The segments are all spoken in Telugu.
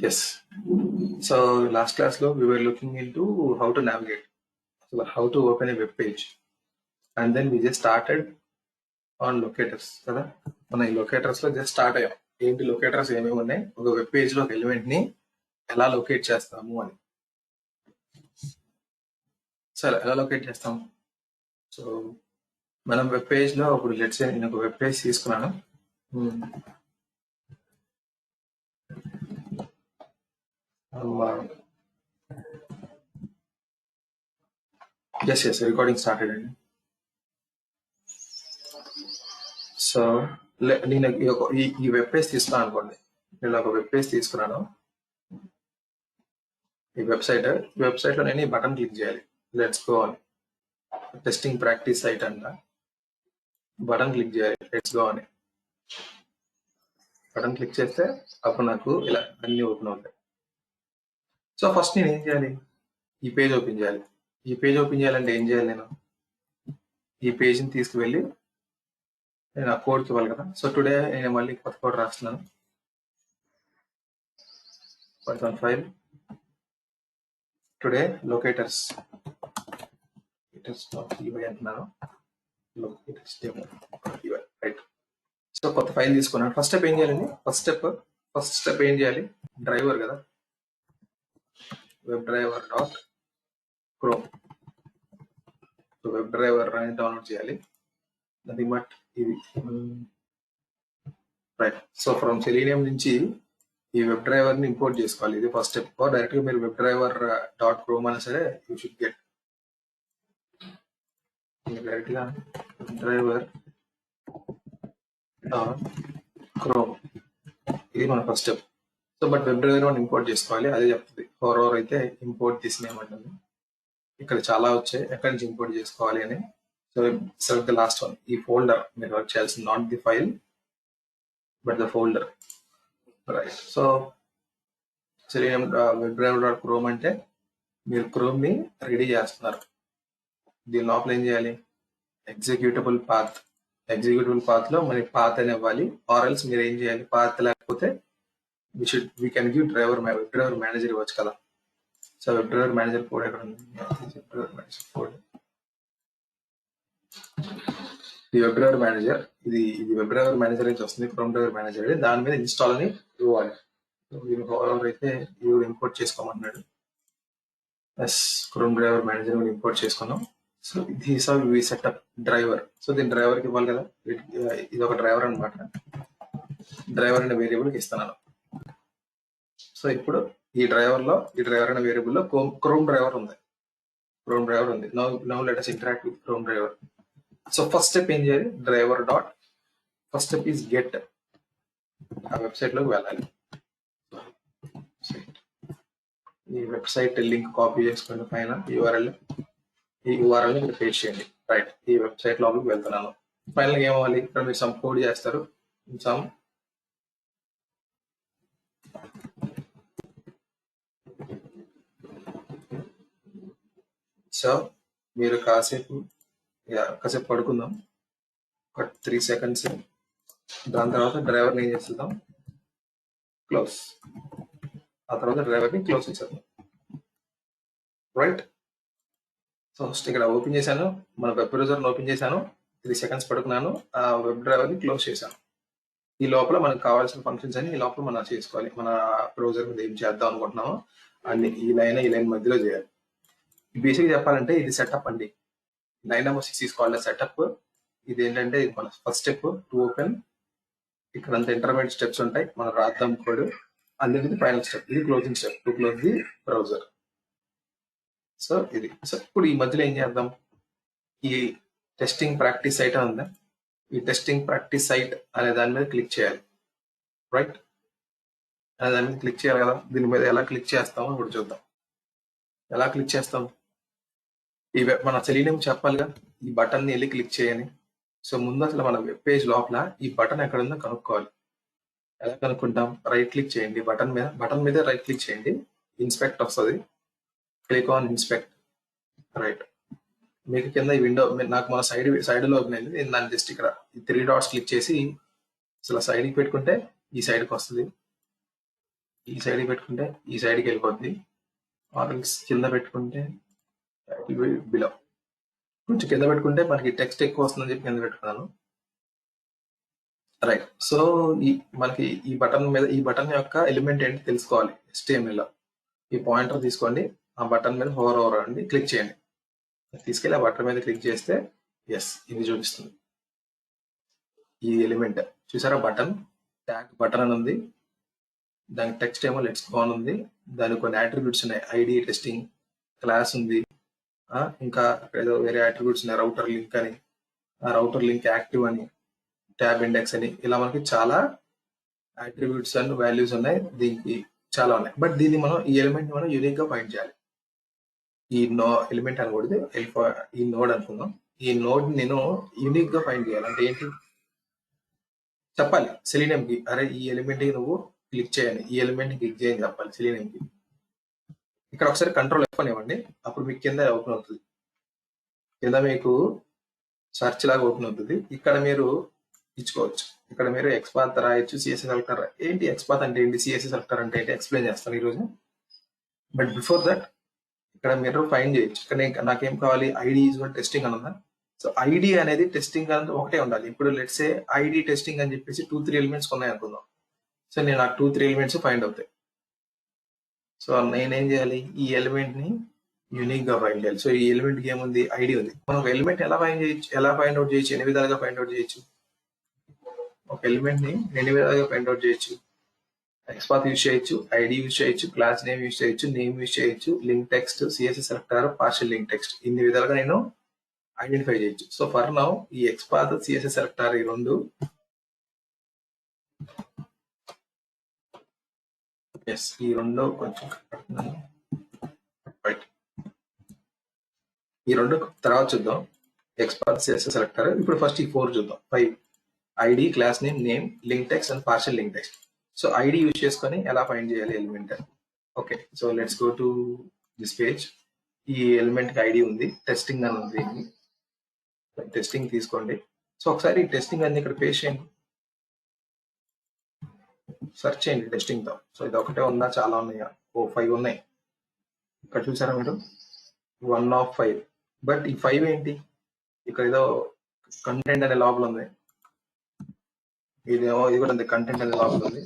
Yes. So last class we were looking into how to navigate, so how to open a web page, and then we just started on locators. కదా మన ఈ లొకేటర్స్ లో జస్ట్ స్టార్ట్ అయ్యాం. ఏంటి లొకేటర్స్ ఏమేమి ఉన్నాయి, ఒక వెబ్ పేజ్ లో ఒక ఎలిమెంట్ ని ఎలా లొకేట్ చేస్తాము అని. సరే, ఎలా లొకేట్ చేస్తాం? సో మనం వెబ్ పేజ్ లో ఇప్పుడు లెట్స్ సే నేను ఒక వెబ్ పేజ్ తీసుకున్నాను. ఎస్ రికార్డింగ్ స్టార్టెడ్ అండి. సో నేను ఈ వెబ్ పేజ్ తీసుకున్నాను అనుకోండి. నేను ఒక వెబ్ పేజ్ తీసుకున్నాను. ఈ వెబ్సైట్ లో నేను ఈ బటన్ క్లిక్ చేయాలి. లెట్స్ గో అని, టెస్టింగ్ ప్రాక్టీస్ సైట్ అంట. బటన్ క్లిక్ చేయాలి, లెట్స్ గో అని. బటన్ క్లిక్ చేస్తే అప్పుడు నాకు ఇలా అన్ని ఓపెన్ అవుతాయి. సో ఫస్ట్ నేను ఏం చేయాలి, ఈ పేజ్ ఓపెన్ చేయాలి. ఈ పేజ్ ఓపెన్ చేయాలంటే ఏం చేయాలి, నేను ఈ పేజ్ని తీసుకువెళ్ళి నేను ఆ కోడ్కి ఇవ్వాలి కదా. సో టుడే నేను మళ్ళీ కొత్త కోడ్ రాస్తున్నాను. పైథాన్ ఫైల్ టుడే లొకేటర్స్ అంటున్నాను. Locators right. సో కొత్త ఫైల్ తీసుకున్నాను. ఫస్ట్ స్టెప్ ఏం చేయాలండి, ఫస్ట్ స్టెప్ ఏం చేయాలి, డ్రైవర్ కదా, web driver dot chrome. So web driver అనేది డౌన్లోడ్ చేయాలి. అది బట్ ఇది రైట్. సో ఫ్రమ్ సెలీనియం నుంచి ఈ వెబ్ డ్రైవర్ ని ఇంపోర్ట్ చేసుకోవాలి. ఇది ఫస్ట్ స్టెప్. డైరెక్ట్ గా మీరు వెబ్ డ్రైవర్ డాట్ క్రోమ్ అయినా సరే యూ షుడ్ గెట్. డైరెక్ట్ గా వెబ్ డ్రైవర్ డాట్ క్రోమ్, ఇది మన first step. So but web driver మనం ఇంపోర్ట్ చేసుకోవాలి, అదే చెప్తుంది. ఫోర్ అవర్ అయితే ఇంపోర్ట్ తీసినేయమంటుంది. ఇక్కడ చాలా వచ్చాయి, ఎక్కడి నుంచి ఇంపోర్ట్ చేసుకోవాలి అని. So select the last one. ఈ ఫోల్డర్ మీరు వర్క్ చేయాల్సింది, not the file but the folder. Right. So selenium web driver dot chrome అంటే మీరు క్రోమ్ ని రెడీ చేస్తున్నారు. దీని లోపల ఏం చేయాలి, ఎగ్జిక్యూటబుల్ పాత్ లో మనకి పాత్ అని ఇవ్వాలి. ఆర్ఎల్స్ మీరు ఏం చేయాలి, పాత్ లేకపోతే we can give web driver manager ఇవ్వచ్చు కదా. So web driver manager code ఎక్కడ ఉంది, కోడ్ ఈ వెబ్ డ్రైవర్ మేనేజర్, ఇది వెబ్ డ్రైవర్ మేనేజర్ నుంచి వస్తుంది, క్రోమ్ డ్రైవర్ మేనేజర్. దాని మీద ఇన్స్టాల్ అని ఇవ్వాలి. అయితే ఇది ఇంపోర్ట్ చేసుకోమన్నాడు. ఎస్, క్రోమ్ డ్రైవర్ మేనేజర్ కూడా ఇంపోర్ట్ చేసుకున్నాం. So this are we setup driver. సో దీని డ్రైవర్ కి ఇవ్వాలి కదా, ఇది ఒక డ్రైవర్ అనమాట. డ్రైవర్ అనే వేరియబుల్కి ఇస్తున్నాను. సో ఇప్పుడు ఈ డ్రైవర్ అనే వేరియబుల్ లో క్రోమ్ డ్రైవర్ ఉంది. Now let us interact with chrome driver. So first step ఏం చేయాలి, driver dot first step is get. ఆ వెబ్సైట్ లోకి వెళ్ళాలి. ఈ వెబ్సైట్ లింక్ కాపీ చేసుకోండి, పైన ఈ యూఆర్ఎల్ మీరు పేస్ట్ చేయండి. రైట్, ఈ వెబ్సైట్ లోపలికి వెళ్తున్నాను. ఫైనల్ గా ఏమవ్వాలి, ఇక్కడ మీరు సమ్ కోడ్ చేస్తారు. సో మీరు కాసేపు పడుకుందాం, ఒక 3 seconds. దాని తర్వాత డ్రైవర్ని ఏం చేస్తుందాం, క్లోజ్. ఆ తర్వాత డ్రైవర్ని క్లోజ్ చేసేద్దాం. రైట్. సో ఫస్ట్ ఇక్కడ ఓపెన్ చేశాను, మన వెబ్ బ్రౌజర్ని ఓపెన్ చేశాను, 3 seconds పడుకున్నాను, ఆ వెబ్ డ్రైవర్ని క్లోజ్ చేశాను. ఈ లోపల మనకు కావాల్సిన ఫంక్షన్స్ అని ఈ లోపల మనం చేసుకోవాలి. మన బ్రౌజర్ మీద ఏం చేద్దాం అనుకుంటున్నామో అన్ని ఈ లైన్ మధ్యలో చేయాలి. బేసిక్ చెప్పాలంటే ఇది సెటప్ అండి. 9 number 6 is called a setup. ఇది ఏంటంటే ఇది మన ఫస్ట్ స్టెప్ టు ఓపెన్. ఇక్కడ అంతా ఇంటర్మీడియట్ స్టెప్స్ ఉంటాయి, మనం రాద్దాం కోడ్. అందుకే ఫైనల్ స్టెప్, ఇది closing step to close the browser. So ఇది. సో ఇప్పుడు ఈ మధ్యలో ఏం చేద్దాం, ఈ టెస్టింగ్ ప్రాక్టీస్ సైట్ ఉందా, ఈ టెస్టింగ్ ప్రాక్టీస్ సైట్ అనే దాని మీద క్లిక్ చేయాలి. రైట్, అనే దాని మీద క్లిక్ చేయాలి కదా. దీని మీద ఎలా క్లిక్ చేస్తామో ఇప్పుడు చూద్దాం. ఎలా క్లిక్ చేస్తాం, మన సెలీనియం చెప్పాలిగా ఈ బటన్ ని వెళ్ళి క్లిక్ చేయని. సో ముందు అసలు మన వెబ్ పేజ్ లోపల ఈ బటన్ ఎక్కడ ఉందో కనుక్కోవాలి. ఎలా కనుక్కుంటాం, రైట్ క్లిక్ చేయండి బటన్ మీద రైట్ క్లిక్ చేయండి, ఇన్స్పెక్ట్ వస్తుంది, క్లిక్ ఆన్ ఇన్స్పెక్ట్. రైట్, మీకు కింద ఈ విండో నాకు మన సైడ్ లో ఓపెన్ అయింది. నేను దాన్ని జస్ట్ ఇక్కడ 3 dots క్లిక్ చేసి అసలు సైడ్కి పెట్టుకుంటే ఈ సైడ్కి వస్తుంది. ఈ సైడ్కి పెట్టుకుంటే ఈ సైడ్కి వెళ్ళిపోద్ది, ఆర్ఎల్స్ కింద పెట్టుకుంటే బిలో, కొంచెం కింద పెట్టుకుంటే మనకి టెక్స్ట్ ఎక్కువ వస్తుందని చెప్పి కింద పెట్టుకున్నాను. రైట్. సో ఈ మనకి ఈ బటన్ మీద, ఈ బటన్ యొక్క ఎలిమెంట్ ఏంటి తెలుసుకోవాలి. HTML లో ఈ పాయింటర్ తీసుకోండి, ఆ బటన్ మీద హోవర్ ఓవర్ అండి, క్లిక్ చేయండి. తీసుకెళ్ళి ఆ బటన్ మీద క్లిక్ చేస్తే ఎస్ ఇది చూపిస్తుంది. ఈ ఎలిమెంట్ చూసారా, బటన్ ట్యాగ్ బటన్ అని ఉంది, దానికి టెక్స్ట్ ఏమో లెట్స్ గో అని ఉంది, దానికి కొన్ని అట్రిబ్యూట్స్ ఉన్నాయి, ఐడి టెస్టింగ్ క్లాస్ ఉంది, ఇంకా ఏదో వేరే అట్రిబ్యూట్స్ ఉన్నాయి, రౌటర్ లింక్ అని, రౌటర్ లింక్ యాక్టివ్ అని, ట్యాబ్ ఇండెక్స్ అని, ఇలా మనకి చాలా అట్రిబ్యూట్స్ అండ్ వాల్యూస్ ఉన్నాయి, దీనికి చాలా ఉన్నాయి. బట్ దీన్ని మనం ఈ ఎలిమెంట్ మనం యూనిక్ గా ఫైండ్ చేయాలి. ఈ ఎలిమెంట్ అనకూడదు, ఈ నోడ్ అనుకుందాం. ఈ నోడ్ నేను యూనిక్ గా ఫైండ్ చేయాలి అంటే ఏంటి చెప్పాలి సెలీనియం కి, అరే ఈ ఎలిమెంట్ కి నువ్వు క్లిక్ చేయని, ఈ ఎలిమెంట్ క్లిక్ చేయని చెప్పాలి సెలీనియం కి. ఇక్కడ ఒకసారి కంట్రోల్ F ఇవ్వండి, అప్పుడు మీకు కింద ఓపెన్ అవుతుంది, కింద మీకు సెర్చ్ లాగా ఓపెన్ అవుతుంది. ఇక్కడ మీరు ఇచ్చుకోవచ్చు, ఇక్కడ మీరు ఎక్స్పాత్ రాయొచ్చు, సిఎస్ఎస్ సెలెక్టర్. ఏంటి ఎక్స్పాత్ అంటే ఏంటి, సిఎస్ఎస్ సెలెక్టర్ అంటే ఏంటి ఎక్స్ప్లెయిన్ చేస్తాను ఈరోజు. బట్ బిఫోర్ దట్ ఇక్కడ మీరు ఫైండ్ చేయొచ్చు. ఇక్కడ నాకేం కావాలి, ఐడి ఈజ్ టెస్టింగ్ అని ఉందా. సో ఐడి అనేది టెస్టింగ్ అనేది ఒకటే ఉండాలి. ఇప్పుడు లెట్స్ సే ఐడి టెస్టింగ్ అని చెప్పేసి 2-3 ఎలిమెంట్స్ ఉన్నాయి అనుకుందాం. సో నేను నాకు 2-3 ఎలిమెంట్స్ ఫైండ్ అవుతాయి. సో నేనేం చేయాలి, ఈ ఎలిమెంట్ ని యూనిక్ గా ఫైండ్ చేయాలి. సో ఈ ఎలిమెంట్ కి ఏముంది, ఐడి ఉంది. మనం ఒక ఎలిమెంట్ ఎలా ఫైండ్ అవుట్ చేయొచ్చు, ఎన్ని విధాలుగా ఫైండ్ అవుట్ చేయొచ్చు. ఒక ఎలిమెంట్ ని ఎన్ని విధాలుగా ఫైండ్ అవుట్ చేయొచ్చు. ఎక్స్పాత్ యూజ్ చేయొచ్చు, ఐడి యూజ్ చేయొచ్చు, క్లాస్ నేమ్ యూజ్ చేయొచ్చు, నేమ్ యూజ్ చేయొచ్చు, link text, CSS selector, partial link text, ఇన్ని విధాలుగా నేను ఐడెంటిఫై చేయొచ్చు. సో ఫర్ నౌ ఈ ఎక్స్పాత్, సిఎస్ఎస్ సెలెక్టర్ ఈ రెండు ఈ రెండు కొంచెం రైట్, ఈ రెండు తర్వాత చూద్దాం. XPath, CSS selector. ఇప్పుడు ఫస్ట్ ఈ 4 చూద్దాం. 5 ID, class name, name, link text and partial link text. So ID use చేసుకొని ఎలా ఫైండ్ చేయాలి element. Okay, so let's go to this page. ఈ ఎలిమెంట్ కి ఐడి ఉంది, టెస్టింగ్ అని ఉంది, టెస్టింగ్ తీసుకోండి. సో ఒకసారి టెస్టింగ్ అన్ని ఇక్కడ పేస్ట్ చేయండి, సెర్చ్ చేయండి టెస్టింగ్ తో. సో ఇది ఒకటే ఉందా, చాలా ఉన్నాయా, 5 ఉన్నాయి. ఇక్కడ చూసారా మీరు, 1 of 5. బట్ ఈ 5 ఏంటి, ఇక్కడ ఏదో కంటెంట్ అనే లోపల ఉంది, ఇదేమో ఇది కూడా ఉంది, కంటెంట్ అనే లోపల ఉంది,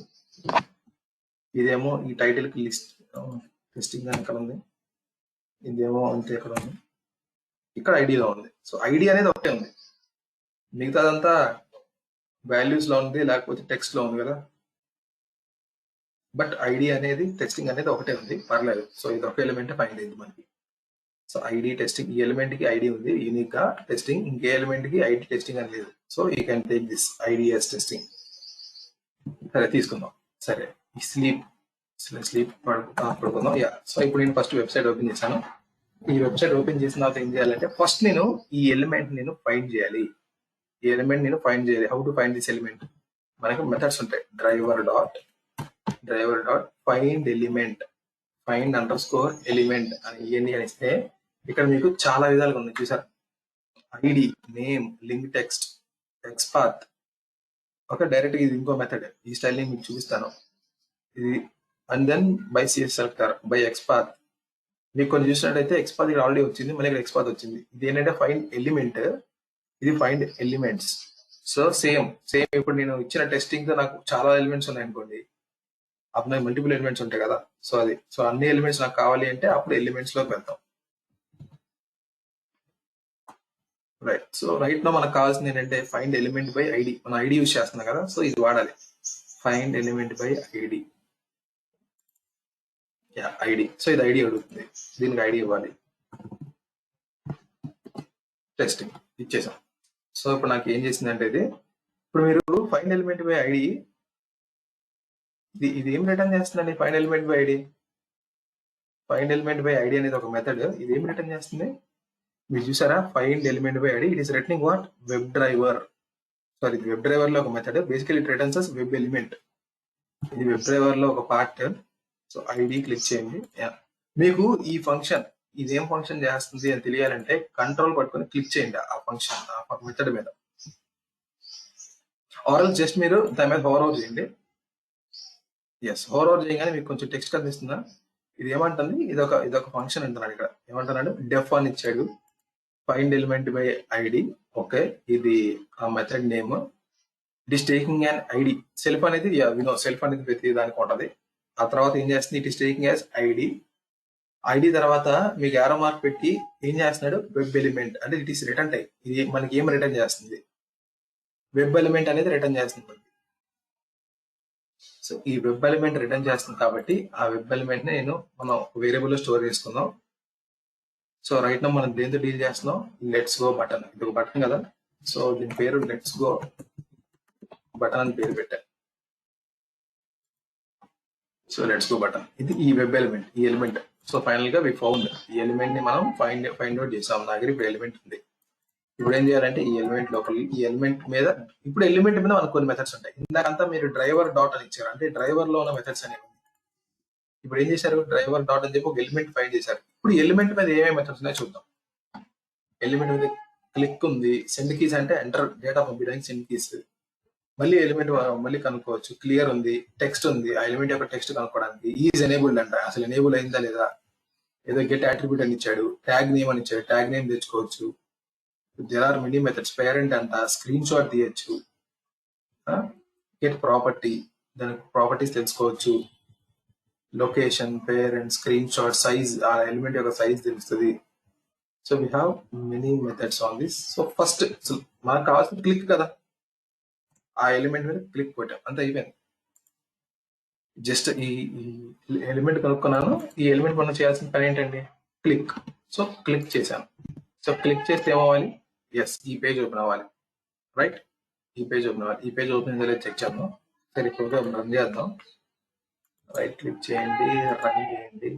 ఇదేమో ఈ టైటిల్ కి లిస్ట్ టెస్టింగ్ అని ఇక్కడ ఉంది, ఇదేమో అంతే ఇక్కడ ఉంది, ఇక్కడ ఐడిలో ఉంది. సో ఐడి అనేది ఒకటే ఉంది, మిగతాదంతా వాల్యూస్ లో ఉంది, లేకపోతే టెక్స్ట్ లో ఉంది కదా. బట్ ఐడి అనేది టెస్టింగ్ అనేది ఒకటే ఉంది, పర్లేదు. సో ఇది ఒక ఎలిమెంట్ ఫైండ్ అయింది మనకి. సో ఐడి టెస్టింగ్, ఈ ఎలిమెంట్ కి ఐడి ఉంది యూనిక్ గా టెస్టింగ్, ఇంకే ఎలిమెంట్ కి ఐడి టెస్టింగ్ అని లేదు. So you can take this ID as testing. సరే తీసుకుందాం. సరే స్లీప్ పడుకుందాం. యా, సో ఇప్పుడు నేను ఫస్ట్ వెబ్సైట్ ఓపెన్ చేశాను. ఈ వెబ్సైట్ ఓపెన్ చేసిన తర్వాత ఏం చేయాలంటే ఫస్ట్ నేను ఈ ఎలిమెంట్ నేను ఫైండ్ చేయాలి. ఈ ఎలిమెంట్ నేను ఫైండ్ చేయాలి. How to find this element, మనకి మెథడ్స్ ఉంటాయి. Driver dot find element, find underscore element అని ఇవన్నీ అనిస్తే ఇక్కడ మీకు చాలా విధాలుగా ఉంది చూసారు. ID, name, link text, XPath. Okay, direct ఇది ఇంకో మెథడ్, ఈ స్టైల్ ని మీకు చూపిస్తాను. ఇది and then by CSS selector, by XPath. మీకు కొన్ని చూసినట్టయితే ఎక్స్పాత్ ఇక్కడ ఆల్రెడీ వచ్చింది, మళ్ళీ ఇక్కడ ఎక్స్పాత్ వచ్చింది. ఇది ఏంటంటే ఫైండ్ ఎలిమెంట్, ఇది ఫైండ్ ఎలిమెంట్స్. సో సేమ్ ఇప్పుడు నేను ఇచ్చిన టెస్టింగ్ తో నాకు చాలా ఎలిమెంట్స్ ఉన్నాయి అనుకోండి, అప్పుడు నాకు మల్టిపుల్ ఎలిమెంట్స్ ఉంటాయి కదా. సో అన్ని ఎలిమెంట్స్ నాకు కావాలి అంటే అప్పుడు ఎలిమెంట్స్ లోకి వెళ్తాం. రైట్. సో రైట్ లో మనకు కావాల్సింది ఏంటంటే ఫైండ్ ఎలిమెంట్ బై ఐడి. మనం ఐడి యూజ్ చేస్తున్నాం కదా, సో ఇది వాడాలి, find element by ID. ID. So ఇది ఐడి అడుగుతుంది, దీనికి ఐడి ఇవ్వాలి. టెస్టింగ్ ఇచ్చేసాం. సో ఇప్పుడు నాకు ఏం చేసిందంటే ఇది, ఇప్పుడు మీరు ఫైండ్ ఎలిమెంట్ బై ఐడి, ఇది ఏం రిటర్న్ చేస్తుందండి. Find element by ID, find element by ID అనేది ఒక మెథడ్. ఇది ఏం రిటర్న్ చేస్తుంది మీరు చూసారా, find element by ID. It is returning what, web driver. Sorry, web driver లో ఒక method, basically it returns us web element. ఇది వెబ్ డ్రైవర్ లో ఒక పార్ట్. సో ఐడి క్లిక్ చేయండి. మీకు ఈ ఫంక్షన్ ఇదేం ఫంక్షన్ చేస్తుంది అని తెలియాలంటే కంట్రోల్ పట్టుకొని క్లిక్ చేయండి ఆ ఫంక్షన్, ఆ మెథడ్ మీద. ఆరల్ జస్ట్ మీరు దాని మీద హోవర్ ఓవర్ చేయండి. ఎస్, హోవర్ ఓవర్ చేయగానే మీకు కొంచెం టెక్స్ట్ కనిపిస్తుందా? ఇది ఏమంటుంది, ఇదొక ఫంక్షన్ అంటున్నాడు ఇక్కడ. ఏమంటున్నాడు, డెఫ్ అని ఇచ్చాడు, find element by ID. Okay, ఇది ఆ method name. It is taking an ID. Self అనేది వినో, సెల్ఫ్ అనేది ప్రతి దానికి ఉంటది. ఆ తర్వాత ఏం చేస్తుంది, it is taking as ID. ID తర్వాత మీకు ఏరో మార్క్ పెట్టి ఏం చేస్తున్నాడు, వెబ్ ఎలిమెంట్ అంటే ఇట్ ఈస్ రిటర్న్ టైప్. ఇది మనకి ఏం రిటర్న్ చేస్తుంది, వెబ్ ఎలిమెంట్ అనేది రిటర్న్ చేస్తుంది. సో ఈ వెబ్ ఎలిమెంట్ రిటర్న్ చేస్తుంది కాబట్టి ఆ వెబ్ ఎలిమెంట్ ని మనం వేరియబుల్ లో స్టోర్ చేసుకుందాం. సో రైట్ నో మనం దేంతో డీల్ చేస్తున్నాం, లెట్స్ గో బటన్. ఇది ఒక బటన్ కదా, సో దీని పేరు లెట్స్ గో బటన్ అని పేరు పెట్టా. సో లెట్స్ గో బటన్, ఇది ఈ వెబ్ ఎలిమెంట్, ఈ ఎలిమెంట్. సో ఫైనల్ గా వి ఫౌండ్, ఈ ఎలిమెంట్ ని మనం ఫైండ్ అవుట్ చేసాం. నా దగ్గర ఇప్పుడు ఎలిమెంట్ ఉంది. ఇప్పుడు ఏం చేయాలంటే ఈ ఎలిమెంట్ లోపల, ఈ ఎలిమెంట్ మీద, ఇప్పుడు ఎలిమెంట్ మీద మనకు కొన్ని మెథడ్స్ ఉంటాయి. ఇందాకంతా మీరు డ్రైవర్ డాట్ అని ఇచ్చారు, అంటే డ్రైవర్ లో ఉన్న మెథడ్స్ అనేవి. ఇప్పుడు ఏం చేశారు, డ్రైవర్ డాట్ అని చెప్పి ఒక ఎలిమెంట్ ఫైండ్ చేశారు. ఇప్పుడు ఎలిమెంట్ మీద ఏమేమి మెథడ్స్ ఉన్నాయో చూద్దాం. ఎలిమెంట్ మీద క్లిక్ ఉంది, సెండ్ కీస్ అంటే ఎంటర్ డేటా పంపించడానికి సెండ్ కీస్. మళ్ళీ ఎలిమెంట్ మళ్ళీ కనుక్కోవచ్చు, క్లియర్ ఉంది, టెక్స్ట్ ఉంది, ఆ ఎలిమెంట్ యొక్క టెక్స్ట్ కనుక్కోవడానికి. ఈజ్ ఎనేబుల్డ్ అంట, అసలు ఎనేబుల్ అయిందా లేదా. ఏదో గెట్ అట్రిబ్యూట్ అని ఇచ్చాడు, ట్యాగ్ నేమ్ అని ఇచ్చాడు, ట్యాగ్ నేమ్ తెచ్చుకోవచ్చు. There are many methods. Parent అంట, స్క్రీన్ షాట్ తీయచ్చు, గెట్ ప్రాపర్టీ, దానికి ప్రాపర్టీస్ తెలుసుకోవచ్చు, location, parent, screenshot, size, ఆ ఎలిమెంట్ యొక్క సైజ్ తెలుస్తుంది. So we have many methods on this. So first మనకు కావాల్సిన క్లిక్ కదా, ఆ ఎలిమెంట్ మీద క్లిక్ కొట్టాం, అంత అయిపోయింది. జస్ట్ ఈ ఎలిమెంట్ కనుక్కున్నాను. ఈ ఎలిమెంట్ మనం చేయాల్సిన పని ఏంటండి, క్లిక్. సో క్లిక్ చేశాను. సో క్లిక్ చేస్తే ఏమవ్వాలి, ఎస్, ఈ పేజ్ ఓపెన్ అవ్వాలి. రైట్, ఈ పేజ్ ఓపెన్ అవ్వాలి. ఈ పేజ్ ఓపెన్ అయ్యేలా చెక్ చేద్దాం. సరే, ప్రోగ్రామ్ రన్ చేద్దాం. రైట్ క్లిక్ చేయండి, రన్ చేయండి.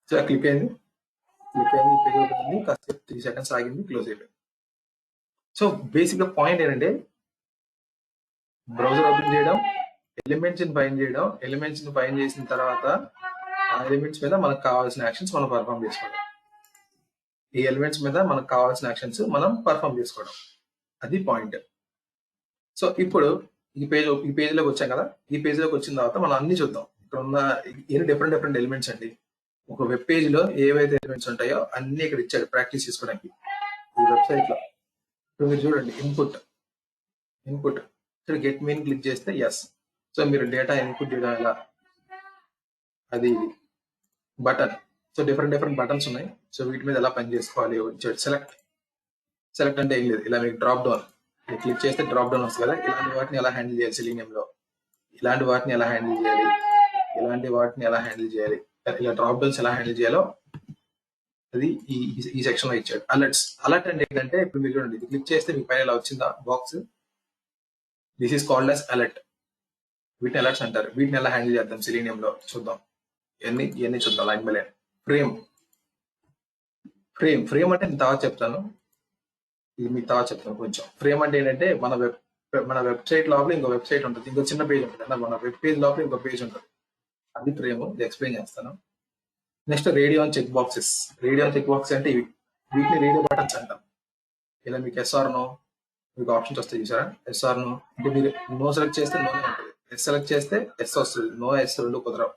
సో క్లిక్ అయింది, క్లిక్ అయింది, ఈ పేజ్ ఓపెన్ అయింది. కాసేపు 3 seconds ఆగింది, క్లోజ్ అయిపోయింది. సో బేసిక్ గా పాయింట్ ఏంటంటే, బ్రౌజర్ ఓపెన్ చేయడం, ఎలిమెంట్స్ ని ఫైండ్ చేయడం, ఎలిమెంట్స్ ని ఫైండ్ చేసిన తర్వాత ఆ ఎలిమెంట్స్ మీద మనకు కావాల్సిన యాక్షన్స్ మనం పర్ఫామ్ చేసుకోవడం. ఈ ఎలిమెంట్స్ మీద మనకు కావాల్సిన యాక్షన్స్ మనం పర్ఫామ్ చేసుకోవడం, అది పాయింట్. సో ఇప్పుడు ఈ పేజ్ లోకి వచ్చాం కదా, ఈ పేజ్ లోకి వచ్చిన తర్వాత మనం అన్ని చూద్దాం. ఇక్కడ ఉన్న ఎన్ని డిఫరెంట్ ఎలిమెంట్స్ అండి. ఒక వెబ్ పేజ్ లో ఏవైతే ఎలిమెంట్స్ ఉంటాయో అన్ని ఇక్కడ ఇచ్చాడు ప్రాక్టీస్ చేసుకోవడానికి ఈ వెబ్సైట్ లో. ఇప్పుడు మీరు చూడండి, ఇన్పుట్ ఇక్కడ గెట్ మీన్ క్లిక్ చేస్తే ఎస్. సో మీరు డేటా ఇన్పుట్ చేయడం ఎలా, అది బటన్. సో డిఫరెంట్ బటన్స్ ఉన్నాయి. సో వీటి మీద ఎలా పని చేసుకోవాలి వచ్చాడు. సెలెక్ట్ అంటే ఏం లేదు, ఇలా మీకు డ్రాప్ డౌన్ క్లిక్ చేస్తే డ్రాప్ డౌన్ వస్తుంది కదా. ఇలాంటి వాటిని ఎలా హ్యాండిల్ చేయాలి సెలీనియం లో, ఇలాంటి వాటిని ఎలా హ్యాండిల్ చేయాలి, ఇలాంటి వాటిని ఎలా హ్యాండిల్ చేయాలి, ఇలా డ్రాప్ డౌన్స్ ఎలా హ్యాండిల్ చేయాలో అది ఈ సెక్షన్ లో ఇచ్చాడు. అలర్ట్ అంటే ఏంటంటే, ఇప్పుడు మీరు చూడండి, ఇది క్లిక్ చేస్తే మీకు పైన ఇలా వచ్చిందా box, this is called as alert. వీటిని అలర్ట్స్ అంటారు. వీటిని ఎలా హ్యాండిల్ చేద్దాం సెలీనియం లో చూద్దాం. ఇవన్నీ చూద్దాం. Line by line. ఫ్రేమ్ అంటే నేను తర్వాత చెప్తాను, ఇది మీకు తర్వాత చెప్తాను కొంచెం. ఫ్రేమ్ అంటే ఏంటంటే, మన వెబ్సైట్ లోపల ఇంకో వెబ్సైట్ ఉంటుంది, ఇంకో చిన్న పేజ్ ఉంటుంది, మన వెబ్ పేజ్ లోపల ఇంకో పేజ్ ఉంటుంది, అది ఫ్రేమ్. ఇది ఎక్స్ప్లెయిన్ చేస్తాను. Next radio and check boxes. Radio and check box అంటే వీటిని రేడియో బటన్స్ అంటాం. ఇలా మీకు ఎస్ఆర్ నో మీకు ఆప్షన్స్ వస్తాయి చూసారా, ఎస్ఆర్ నో అంటే మీరు నో సెలెక్ట్ చేస్తే నోనే ఉంటుంది, ఎస్ సెలెక్ట్ చేస్తే ఎస్ వస్తుంది, నో ఎస్ రెండు కుదరవు.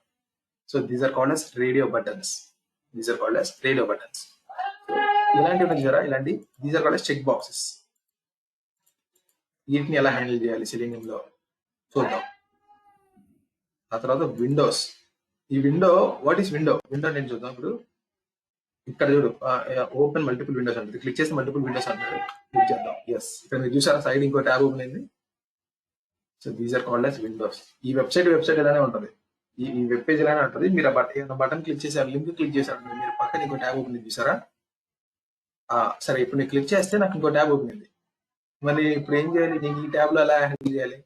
So these are called as radio buttons. ఇలాంటివి ఉన్నాయి చూసారా, ఇలాంటి these are called as check boxes. వీటిని ఎలా హ్యాండిల్ చేయాలి సెలీనియం లో చూద్దాం. ఆ తర్వాత విండోస్. ఈ వాట్ ఈస్ విండో నేను చూద్దాం. ఇప్పుడు ఇక్కడ చూడు, ఓపెన్ మల్టిపుల్ విండోస్ అంటుంది, క్లిక్ చేస్తే మల్టిపుల్ విండోస్ అంటారు, క్లిక్ చేద్దాం. ఎస్, ఇక్కడ మీరు చూసారా సైడ్ ఇంకో ట్యాబ్ ఓపెన్ అయింది. So these are called as windows. ఈ వెబ్సైట్ ఇలానే ఉంటుంది, ఈ వెబ్ పేజ్ ఇలానే ఉంటుంది. మీరు బటన్ క్లిక్ చేశారు, లింక్ క్లిక్ చేశారు, మీరు పక్కన ఇంకో ట్యాబ్ ఓపెన్ అయింది చూసారా. సరే, ఇప్పుడు నేను క్లిక్ చేస్తే నాకు ఇంకో ట్యాబ్ ఓపెన్ అయింది. మరి ఇప్పుడు ఏం చేయాలి, నేను ఈ ట్యాబ్ లో ఎలా హ్యాండిల్ చేయాలి.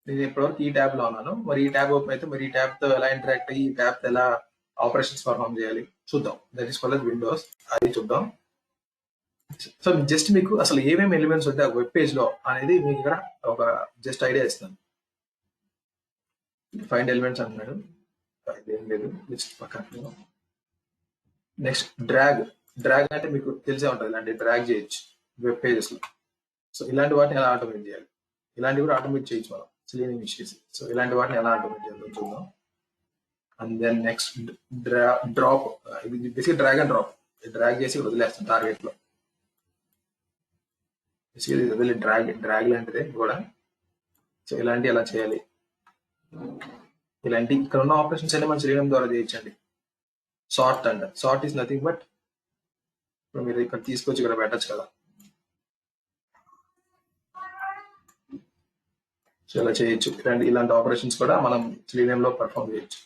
నేను ఇప్పటివరకు ఈ ట్యాబ్ లో ఉన్నాను, మరి ఈ ట్యాబ్ ఓపెన్ అయితే మరి ఈ ట్యాబ్ తో ఎలా ఇంటరాక్ట్ అయ్యి ఈ ట్యాబ్ తో ఎలా ఆపరేషన్స్ పర్ఫామ్ చేయాలి చూద్దాం. That is called as Windows, అది చూద్దాం. సో జస్ట్ మీకు అసలు ఏమేమి ఎలిమెంట్స్ ఉంటాయి వెబ్ పేజ్ లో అనేది మీకు ఇక్కడ ఒక జస్ట్ ఐడియా ఇస్తాను. ఫైండ్ ఎలిమెంట్స్ అంటున్నాడు, ఇదేం లేదు జస్ట్ పక్కన. Next drag. డ్రాగ్ అంటే మీకు తెలిసే ఉంటుంది, ఇలాంటి డ్రాగ్ చేయొచ్చు వెబ్ పేజెస్ లో. సో ఇలాంటి వాటిని ఎలా ఆటోమేట్ చేయాలి, ఇలాంటివి కూడా ఆటోమేట్ చేయొచ్చు మనం సెలీనియం యూస్ చేసి. సో ఇలాంటి వాటిని ఎలా ఆటోమేట్ చేయాలో చూద్దాం. And then next drop. ఇది basic drag and drop, drag చేసి వదిలేస్తాం టార్గెట్ లో. బేసిక్ డ్రాగ్ లాంటిదే కూడా. సో ఇలాంటి ఎలా చేయాలి, ఇలాంటి ఇక్కడ ఉన్న ఆపరేషన్స్ అన్ని మనం సెలీనియం ద్వారా చేయొచ్చండి. సార్ట్ అంట, సార్ట్ ఈస్ నథింగ్ బట్ ఇప్పుడు మీరు ఇక్కడ తీసుకొచ్చి ఇక్కడ పెట్టచ్చు కదా. సో ఇలా చేయొచ్చు, ఇలాంటి ఆపరేషన్స్ కూడా మనం సెలీనియం లో పర్ఫామ్ చేయొచ్చు.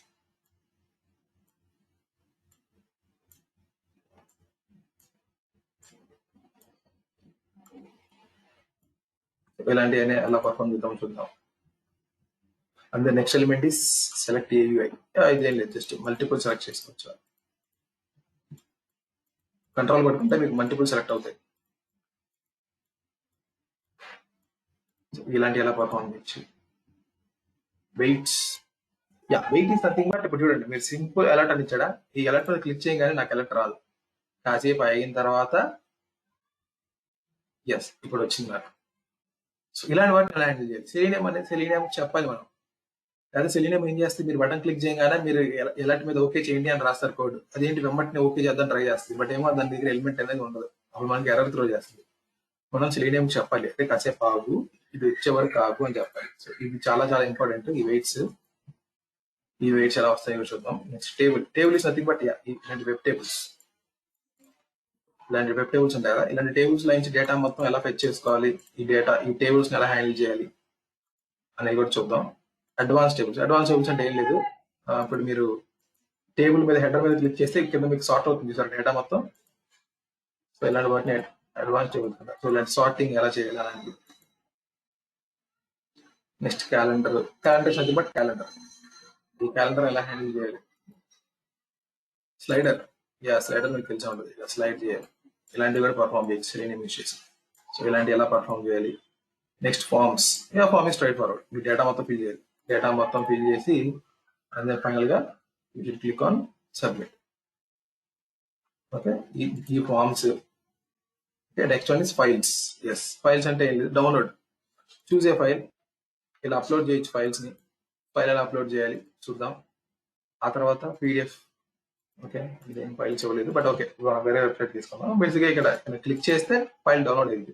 ఇలాంటివన్నీ ఎలా పర్ఫామ్ చేద్దాం చూద్దాం. And the next element is select ఏయుఐ. ఇదేం లేదు, జస్ట్ మల్టిపుల్ సెలెక్ట్ చేసుకోవచ్చు. కంట్రోల్ పట్టుకుంటే మీకు మల్టిపుల్ సెలెక్ట్ అవుతాయి. ఇలాంటి ఎలా పర్ఫామ్ చేయొచ్చు. Waits, wait is nothing but ఇప్పుడు చూడండి, మీరు సింపుల్ అలర్ట్ అని ఇచ్చాడా, ఈ అలర్ట్ మీద క్లిక్ చేయగానే నాకు అలర్ట్ రాదు. కాసేపు అయిన తర్వాత ఎస్ ఇప్పుడు వచ్చింది నాకు. సో ఇలాంటి వాటిని ఎలా హ్యాండిల్ చేయాలి. సెలీనియం అనేది సెలీనియం చెప్పాలి మనం. లేదా సెలీనియం ఏం చేస్తే మీరు బటన్ క్లిక్ చేయగానే మీరు ఎలర్ట్ మీద ఓకే చేయండి అని రాస్తారు కోడ్. అదేంటి వెంబటిని ఓకే చేద్దాం ట్రై చేస్తుంది, బట్ ఏమో దాని దగ్గర ఎలిమెంట్ అనేది ఉండదు, అప్పుడు మనకి ఎర్రర్ త్రో చేస్తుంది. మనం సెలీనియం చెప్పాలి, అంటే కాసేపు ఆగు, ఇది వచ్చే వరకు ఆగు అని చెప్పాలి. సో ఇది చాలా చాలా ఇంపార్టెంట్. ఈ వెయిట్స్ ఎలా వస్తాయో చూద్దాం. Next table is nothing but ఇలాంటి వెబ్ టేబుల్స్. ఇలాంటి వెబ్ టేబుల్స్ ఉంటాయి కదా, ఇలాంటి టేబుల్స్ లో నుంచి డేటా మొత్తం ఎలా ఫెచ్ చేసుకోవాలి, ఈ టేబుల్స్ ని ఎలా హ్యాండిల్ చేయాలి అనేది కూడా చూద్దాం. అడ్వాన్స్ టేబుల్స్ అంటే ఏం లేదు, ఇప్పుడు మీరు టేబుల్ మీద హెడర్ మీద క్లిక్ చేస్తే కింద మీకు సార్ట్ అవుతుంది సార్ డేటా మొత్తం. సో ఇలాంటి వాటిని అడ్వాన్స్ టేబుల్స్ అంటారు. సో ఇలాంటి సార్టింగ్ ఎలా చేయాలి అలాంటి. Next calendar nothing but calendar. ఈ క్యాలెండర్ ఎలా హ్యాండిల్ చేయాలి. స్లైడర్ మీకు తెలిసి ఉంటుంది, స్లైడ్ చేయాలి. ఇలాంటివి కూడా పర్ఫామ్ చేయొచ్చు సెలీనియం యూస్ చేసి. సో ఇలాంటివి ఎలా పర్ఫామ్ చేయాలి. Next forms. ఫార్మ్ ఈ స్ట్రైట్ ఫార్వర్డ్, మీ డేటా మొత్తం ఫిల్ చేయాలి. డేటా మొత్తం ఫిల్ చేసి అండ్ దెన్ ఫైనల్ గా you should click on submit. Okay, ఈ forms. Next one is files. Files అంటే ఏం లేదు, డౌన్లోడ్. చూస్ ఏ ఫైల్, ఇలా అప్లోడ్ చేయొచ్చు ఫైల్స్ ని. ఫైల్ ఎలా అప్లోడ్ చేయాలి చూద్దాం. ఆ తర్వాత పీడిఎఫ్. ఓకే, ఇదేం ఫైల్స్ ఇవ్వలేదు బట్ ఓకే, వేరే వెబ్సైట్ తీసుకున్నాం. బేసిక్గా ఇక్కడ క్లిక్ చేస్తే ఫైల్ డౌన్లోడ్ అయింది.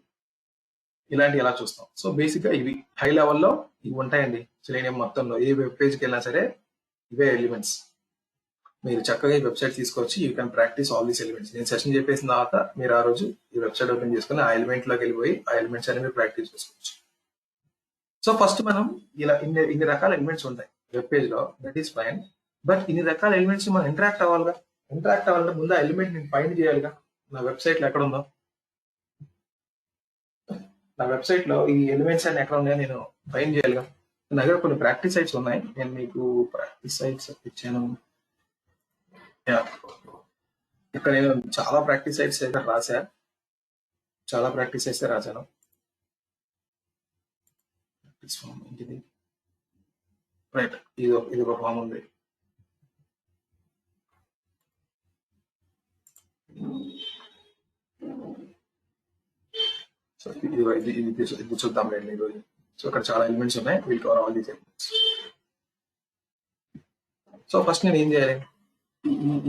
ఇలాంటివి ఎలా చూస్తాం. సో బేసిక్ గా ఇవి హై లెవెల్లో ఇవి ఉంటాయండి సెలీనియం మొత్తంలో. ఏ వెబ్ పేజ్కి వెళ్ళినా సరే ఇవే ఎలిమెంట్స్. మీరు చక్కగా ఈ వెబ్సైట్ తీసుకొచ్చి you can practice all these elements. నేను సెషన్ చెప్పేసిన తర్వాత మీరు ఆ రోజు ఈ వెబ్సైట్ ఓపెన్ చేసుకుని ఆ ఎలిమెంట్ లోకి వెళ్ళిపోయి ఆ ఎలిమెంట్స్ అనేవి ప్రాక్టీస్ చేసుకోవచ్చు. సో ఫస్ట్ మనం ఇలా ఇన్ని రకాల ఎలిమెంట్స్ ఉంటాయి వెబ్ పేజ్ లో, దట్ ఈస్ ఫైన్. బట్ ఇన్ని రకాల ఎలిమెంట్స్ మనం ఇంటరాక్ట్ అవ్వాలిగా. ఇంటరాక్ట్ అవ్వాలంటే ముందు ఆ ఎలిమెంట్ నేను ఫైండ్ చేయాలిగా. నా వెబ్సైట్ లో ఎక్కడ ఉందో, నా వెబ్సైట్ లో ఈ ఎలిమెంట్స్ అన్ని ఎక్కడ ఉన్నాయో నేను ఫైండ్ చేయాలిగా. నా దగ్గర కొన్ని ప్రాక్టీస్ సైట్స్ ఉన్నాయి, నేను మీకు ప్రాక్టీస్ సైట్స్ ఇచ్చాను. ఇక్కడ నేను చాలా ప్రాక్టీస్ సైట్స్ అయితే రాశాను. రైట్, ఇది ఒక ఫామ్ ఉంది. సో ఇది చూద్దాం రండి ఈరోజు. సో ఇక్కడ చాలా ఎలిమెంట్స్ ఉన్నాయి, we'll cover all these elements. So first నేను ఏం చేయాలి,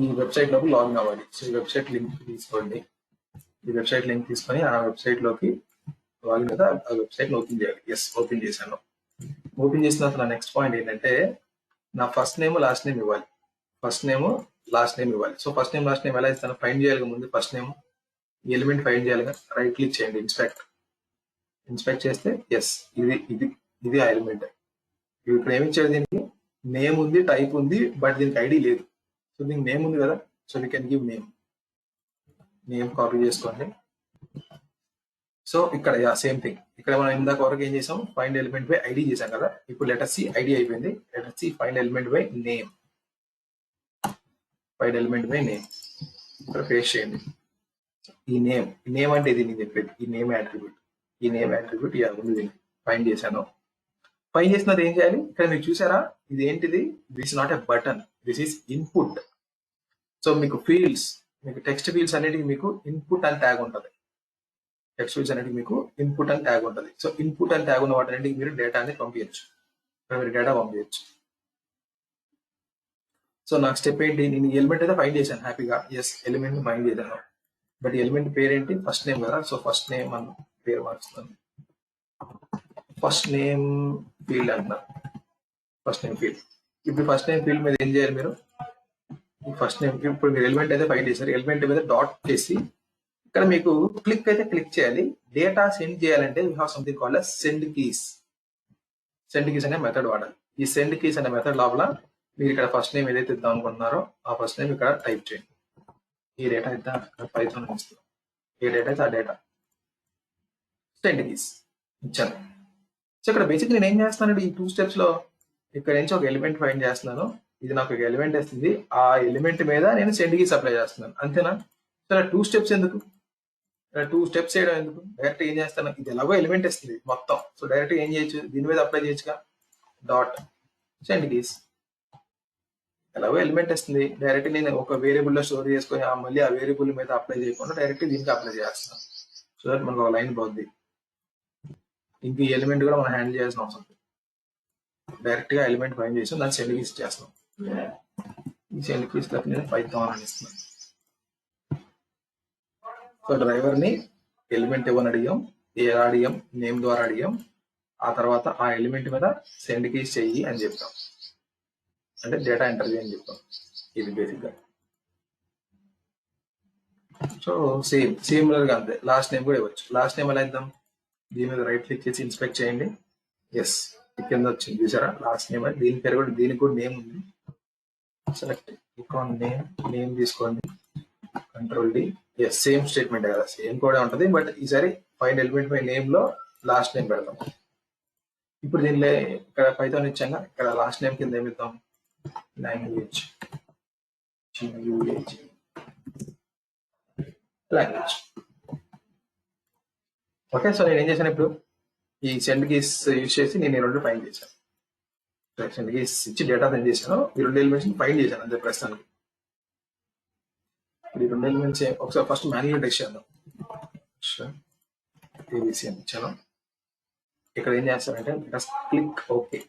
ఈ వెబ్సైట్ లోకి లాగిన్ అవ్వాలి. సో ఈ వెబ్సైట్ లింక్ తీసుకోండి. ఈ వెబ్సైట్ లింక్ తీసుకొని ఆ వెబ్సైట్ లోకి లాగిన్ కదా, ఆ వెబ్సైట్ ఓపెన్ చేయాలి. ఓపెన్ చేశాను. ఓపెన్ చేసిన తర్వాత నా నెక్స్ట్ పాయింట్ ఏంటంటే నా ఫస్ట్ నేమ్ లాస్ట్ నేమ్ ఇవ్వాలి. So first name last name ఎలా ఇస్తాను, ఫైండ్ చేయాలి ముందు. ఫస్ట్ నేమ్ ఈ ఎలిమెంట్ ఫైండ్ చేయాలిగా. రైట్ క్లిక్ చేయండి, ఇన్స్పెక్ట్ చేస్తే ఇది ఆ ఎలిమెంట్. ఇక్కడ ఏమి ఇచ్చాడు, దీనికి నేమ్ ఉంది, టైప్ ఉంది, బట్ దీనికి ఐడి లేదు. సో దీనికి నేమ్ ఉంది కదా, so we can give name copy చేసుకోండి. సో ఇక్కడ సేమ్ థింగ్, ఇక్కడ మనం ఇందాక వరకు ఏం చేసాం, ఫైండ్ ఎలిమెంట్ బై ఐడి చేసాం కదా. ఇప్పుడు లెటర్ సి ఐడి అయిపోయింది. Letter C find element by name. ఇక్కడ పేస్ట్ చేయండి. ఈ నేమ్ అంటే ఇది నేను చెప్పేది, ఈ నేమ్ యాట్రిబ్యూట్ ఉంది, ఫైండ్ చేశాను. ఫైండ్ చేసినది ఏం చేయాలి, ఇక్కడ మీరు చూసారా, ఇది ఏంటిది, this not a button, this is input. So మీకు ఫీల్డ్స్, మీకు టెక్స్ట్ ఫీల్డ్స్ అనేటివి మీకు ఇన్పుట్ అని ట్యాగ్ ఉంటుంది. టెక్స్ట్ ఫీల్డ్స్ అనేది మీకు ఇన్పుట్ అని ట్యాగ్ ఉంటుంది. సో ఇన్పుట్ అని ట్యాగ్ ఉన్న వాటి అనేది మీరు డేటాని పంపించచ్చు, మీరు డేటా పంపించచ్చు. సో నాకు స్టెప్ ఏంటి, నేను ఎలిమెంట్ అయితే ఫైండ్ చేశాను హ్యాపీగా, ఎస్ ఎలిమెంట్ ఫైండ్ చేశాను. బట్ ఎలిమెంట్ పేరు ఏంటి, ఫస్ట్ నేమ్ కదా. సో ఫస్ట్ నేమ్ అని పేరు మార్చుతాను, ఫస్ట్ నేమ్ ఫీల్డ్ అంటున్నాను, ఫస్ట్ నేమ్ ఫీల్డ్. ఇప్పుడు ఫస్ట్ నేమ్ ఫీల్డ్ మీద ఏం చేయాలి మీరు, ఫస్ట్ నేమ్ ఇప్పుడు మీరు ఎలిమెంట్ అయితే ఫైండ్ చేశారు, ఎలిమెంట్ మీద డాట్ చేసి ఇక్కడ మీకు క్లిక్ అయితే క్లిక్ చేయాలి. డేటా సెండ్ చేయాలంటే you have something called send keys. Send keys అనే మెథడ్ వాడాలి. ఈ సెండ్ కీస్ అనే మెథడ్ లోపల మీరు ఇక్కడ ఫస్ట్ నేమ్ ఏదైతే ఇద్దాం అనుకుంటున్నారో ఆ ఫస్ట్ నేమ్ ఇక్కడ టైప్ చేయండి. ఈ డేటా ఇద్దాం, పైథాన్ ఇస్తాం, ఏ డేటా అయితే ఆ డేటా సెండ్ కీస్ ఇచ్చాను. సో ఇక్కడ బేసిక్ నేను ఏం చేస్తున్నాను, ఈ 2 steps లో ఇక్కడ నుంచి ఒక ఎలిమెంట్ ఫైండ్ చేస్తున్నాను, ఇది నాకు ఒక ఎలిమెంట్ వస్తుంది, ఆ ఎలిమెంట్ మీద నేను సెండ్ కీస్ అప్లై చేస్తున్నాను, అంతేనా. సో 2 steps ఎందుకు, 2 steps చేయడం ఎందుకు, డైరెక్ట్ ఏం చేస్తాను, ఇది ఎలాగో ఎలిమెంట్ ఇస్తుంది మొత్తం, సో డైరెక్ట్ ఏం చేయొచ్చు, దీని మీద అప్లై చేయొచ్చుగా, డాట్ సెండ్ కీస్. ఎలాగో ఎలిమెంట్ ఇస్తుంది, డైరెక్ట్ నేను ఒక వేరియబుల్లో స్టోర్ చేసుకొని మళ్ళీ ఆ వేరియబుల్ మీద అప్లై చేయకుండా డైరెక్ట్ దీనికి అప్లై చేస్తాను. సో దట్ మనకు ఒక లైన్ పోద్ది, ఇంక ఈ ఎలిమెంట్ కూడా మనం హ్యాండిల్ చేయాల్సిన అవసరం లేదు. డైరెక్ట్ గా ఎలిమెంట్ ఫైండ్ చేసి దాన్ని సెండ్ కీస్ చేస్తాం. ఈ సెండ్ కీస్ నేను పైథాన్ అని ఇస్తున్నాను. సో డ్రైవర్ ని ఎలిమెంట్ ఇవ్వని అడిగాం, ఎలా అడిగాం, నేమ్ ద్వారా అడిగాం, ఆ తర్వాత ఆ ఎలిమెంట్ మీద సెండ్ కీస్ చెయ్యి అని చెప్తాం, అంటే డేటా ఎంటర్ చేయని చెప్తాం. ఇది బేసిక్ గా. సో సిమిలర్ గా అంతే, లాస్ట్ నేమ్ కూడా ఇవ్వచ్చు. లాస్ట్ నేమ్ ఎలా ఇద్దాం, దీని మీద రైట్ క్లిక్ చేసి ఇన్స్పెక్ట్ చేయండి, ఎస్ కింద వచ్చింది చూసారా లాస్ట్ నేమ్ అని, దీని పేరు కూడా, దీనికి కూడా నేమ్ ఉంది. సెలెక్ట్ ఇకాన్ నేమ్ తీసుకోండి, control D, yes same statement కదా, సేమ్ కూడా ఉంటుంది, బట్ ఈసారి ఫైండ్ ఎలిమెంట్ బై నేమ్ లో లాస్ట్ నేమ్ పెడతాం. ఇప్పుడు దీనిలో ఇక్కడ పైథాన్ ఇచ్చాక ఇక్కడ లాస్ట్ నేమ్ కింద ఏమి ఇద్దాం, లాంగ్వేజ్, లాంగ్వేజ్. ఓకే, సో నేను ఏం చేశాను, ఇప్పుడు ఈ సెండ్ కీస్ యూజ్ చేసి నేను ఈ 2 ఫైండ్ చేశాను, సెండ్ కీస్ ఇచ్చి డేటా సెండ్ చేశాను, ఈ 2 ఎలిమెంట్స్ ఫైండ్ చేశాను అంతే ప్రస్తుతానికి. ఈ 2 ఎలిమెంట్స్ ఒకసారి ఫస్ట్ మాన్యువల్ టెక్స్ట్ చేద్దాం, ఏబిసి అని ఇచ్చాను. ఇక్కడ ఏం చేస్తానంటే క్లిక్ ఓకే,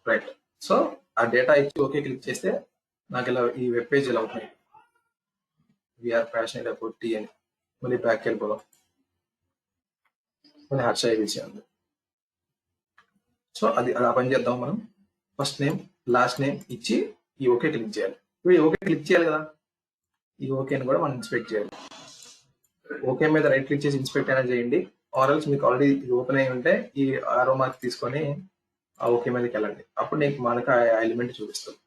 రైట్. సో ఆ డేటా ఇచ్చి ఓకే క్లిక్ చేస్తే నాకు ఇలా ఈ వెబ్ పేజ్ ఇలా అవుతుంది, వీఆర్ ప్యాషనేట్ అబౌట్ టీ అని. మళ్ళీ బ్యాక్ వెళ్ళిపోదాం, మళ్ళీ హర్ష ఏబిసి అంది. సో అది అలా పని చేద్దాం మనం. ఫస్ట్ నేమ్ లాస్ట్ నేమ్ ఇచ్చి ఈ ఓకే క్లిక్ చేయాలి. ఇప్పుడు ఈ ఓకే క్లిక్ చేయాలి కదా, ఈ ఓకేని కూడా మనం ఇన్స్పెక్ట్ చేయాలి. ఓకే మీద రైట్ క్లిక్ చేసి ఇన్స్పెక్ట్ అయినా చేయండి, ఆర్ఎల్స్ మీకు ఆల్రెడీ ఇది ఓపెన్ అయి ఉంటే ఈ ఆరో మార్క్ తీసుకొని ఆ ఓకే మీదకి వెళ్ళండి, అప్పుడు నీకు మనకు ఆ ఎలిమెంట్ చూపిస్తుంది.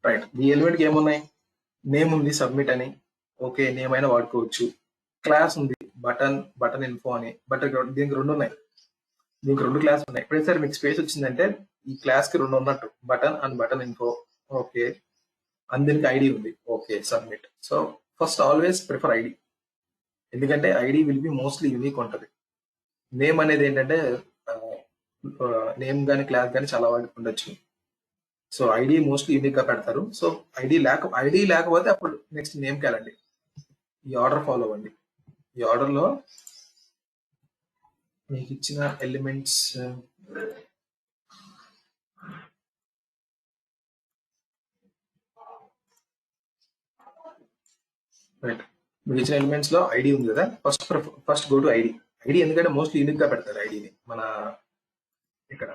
రైట్, ఈ ఎలిమెంట్కి ఏమున్నాయి, నేమ్ ఉంది, సబ్మిట్ అని, ఓకే నేమ్ అయినా వాడుకోవచ్చు, క్లాస్ ఉంది బటన్ ఇన్ఫో అని, బట్ దీనికి 2 ఉన్నాయి, దీనికి 2 క్లాస్ ఉన్నాయి. ఎప్పుడైతే సార్ మీకు స్పేస్ వచ్చిందంటే ఈ క్లాస్ కి 2 ఉన్నట్టు, button and button info, okay, అందరికి ఐడి ఉంది, okay submit. So first always prefer ID, ఎందుకంటే ID will be mostly unique ఉంటుంది. నేమ్ అనేది ఏంటంటే నేమ్ కానీ క్లాస్ కానీ చాలా వాటికి ఉండొచ్చు, సో ఐడి మోస్ట్లీ యూనిక్ గా పెడతారు. సో ఐడి లేకపోతే అప్పుడు నెక్స్ట్ నేమ్కి వెళ్ళండి, ఈ ఆర్డర్ ఫాలో అవ్వండి. ఈ ఆర్డర్ లో మీకు ఇచ్చిన ఎలిమెంట్స్ రైట్, మీకు ఇచ్చిన ఎలిమెంట్స్ లో ఐడి ఉంది కదా, ఫస్ట్ గో టు ఐడి ఎందుకంటే మోస్ట్లీ యూనిక్ గా పెడతారు ఐడిని. మన ఇక్కడ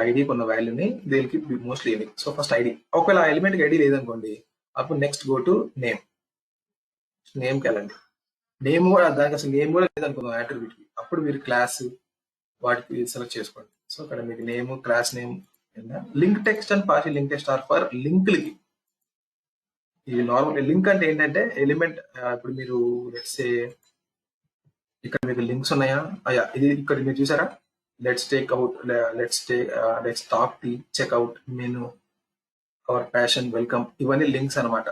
ఐడి కొన్న వాల్యూని దేనికి mostly unique, so first ID. ఒకవేళ ఆ ఎలిమెంట్ కి ఐడి లేదనుకోండి, అప్పుడు నెక్స్ట్ గో టు నేమ్కి వెళ్ళండి. నేమ్ కూడా దానికి అసలు నేమ్ కూడా లేదనుకుందాం యాట్రిబ్యూట్ కి, అప్పుడు మీరు క్లాస్ వాటికి సెలెక్ట్ చేసుకోండి. సో ఇక్కడ మీకు name, class name, link text and partial link text are for లింక్లకి. ఇది నార్మల్ లింక్ అంటే ఏంటంటే ఎలిమెంట్, ఇప్పుడు మీరు లెట్స్ ఇక్కడ మీకు లింక్స్ ఉన్నాయా, ఇది ఇక్కడ మీరు చూసారా, let's talk tea, checkout, menu, our passion, welcome, ఇవన్నీ లింక్స్ అనమాట.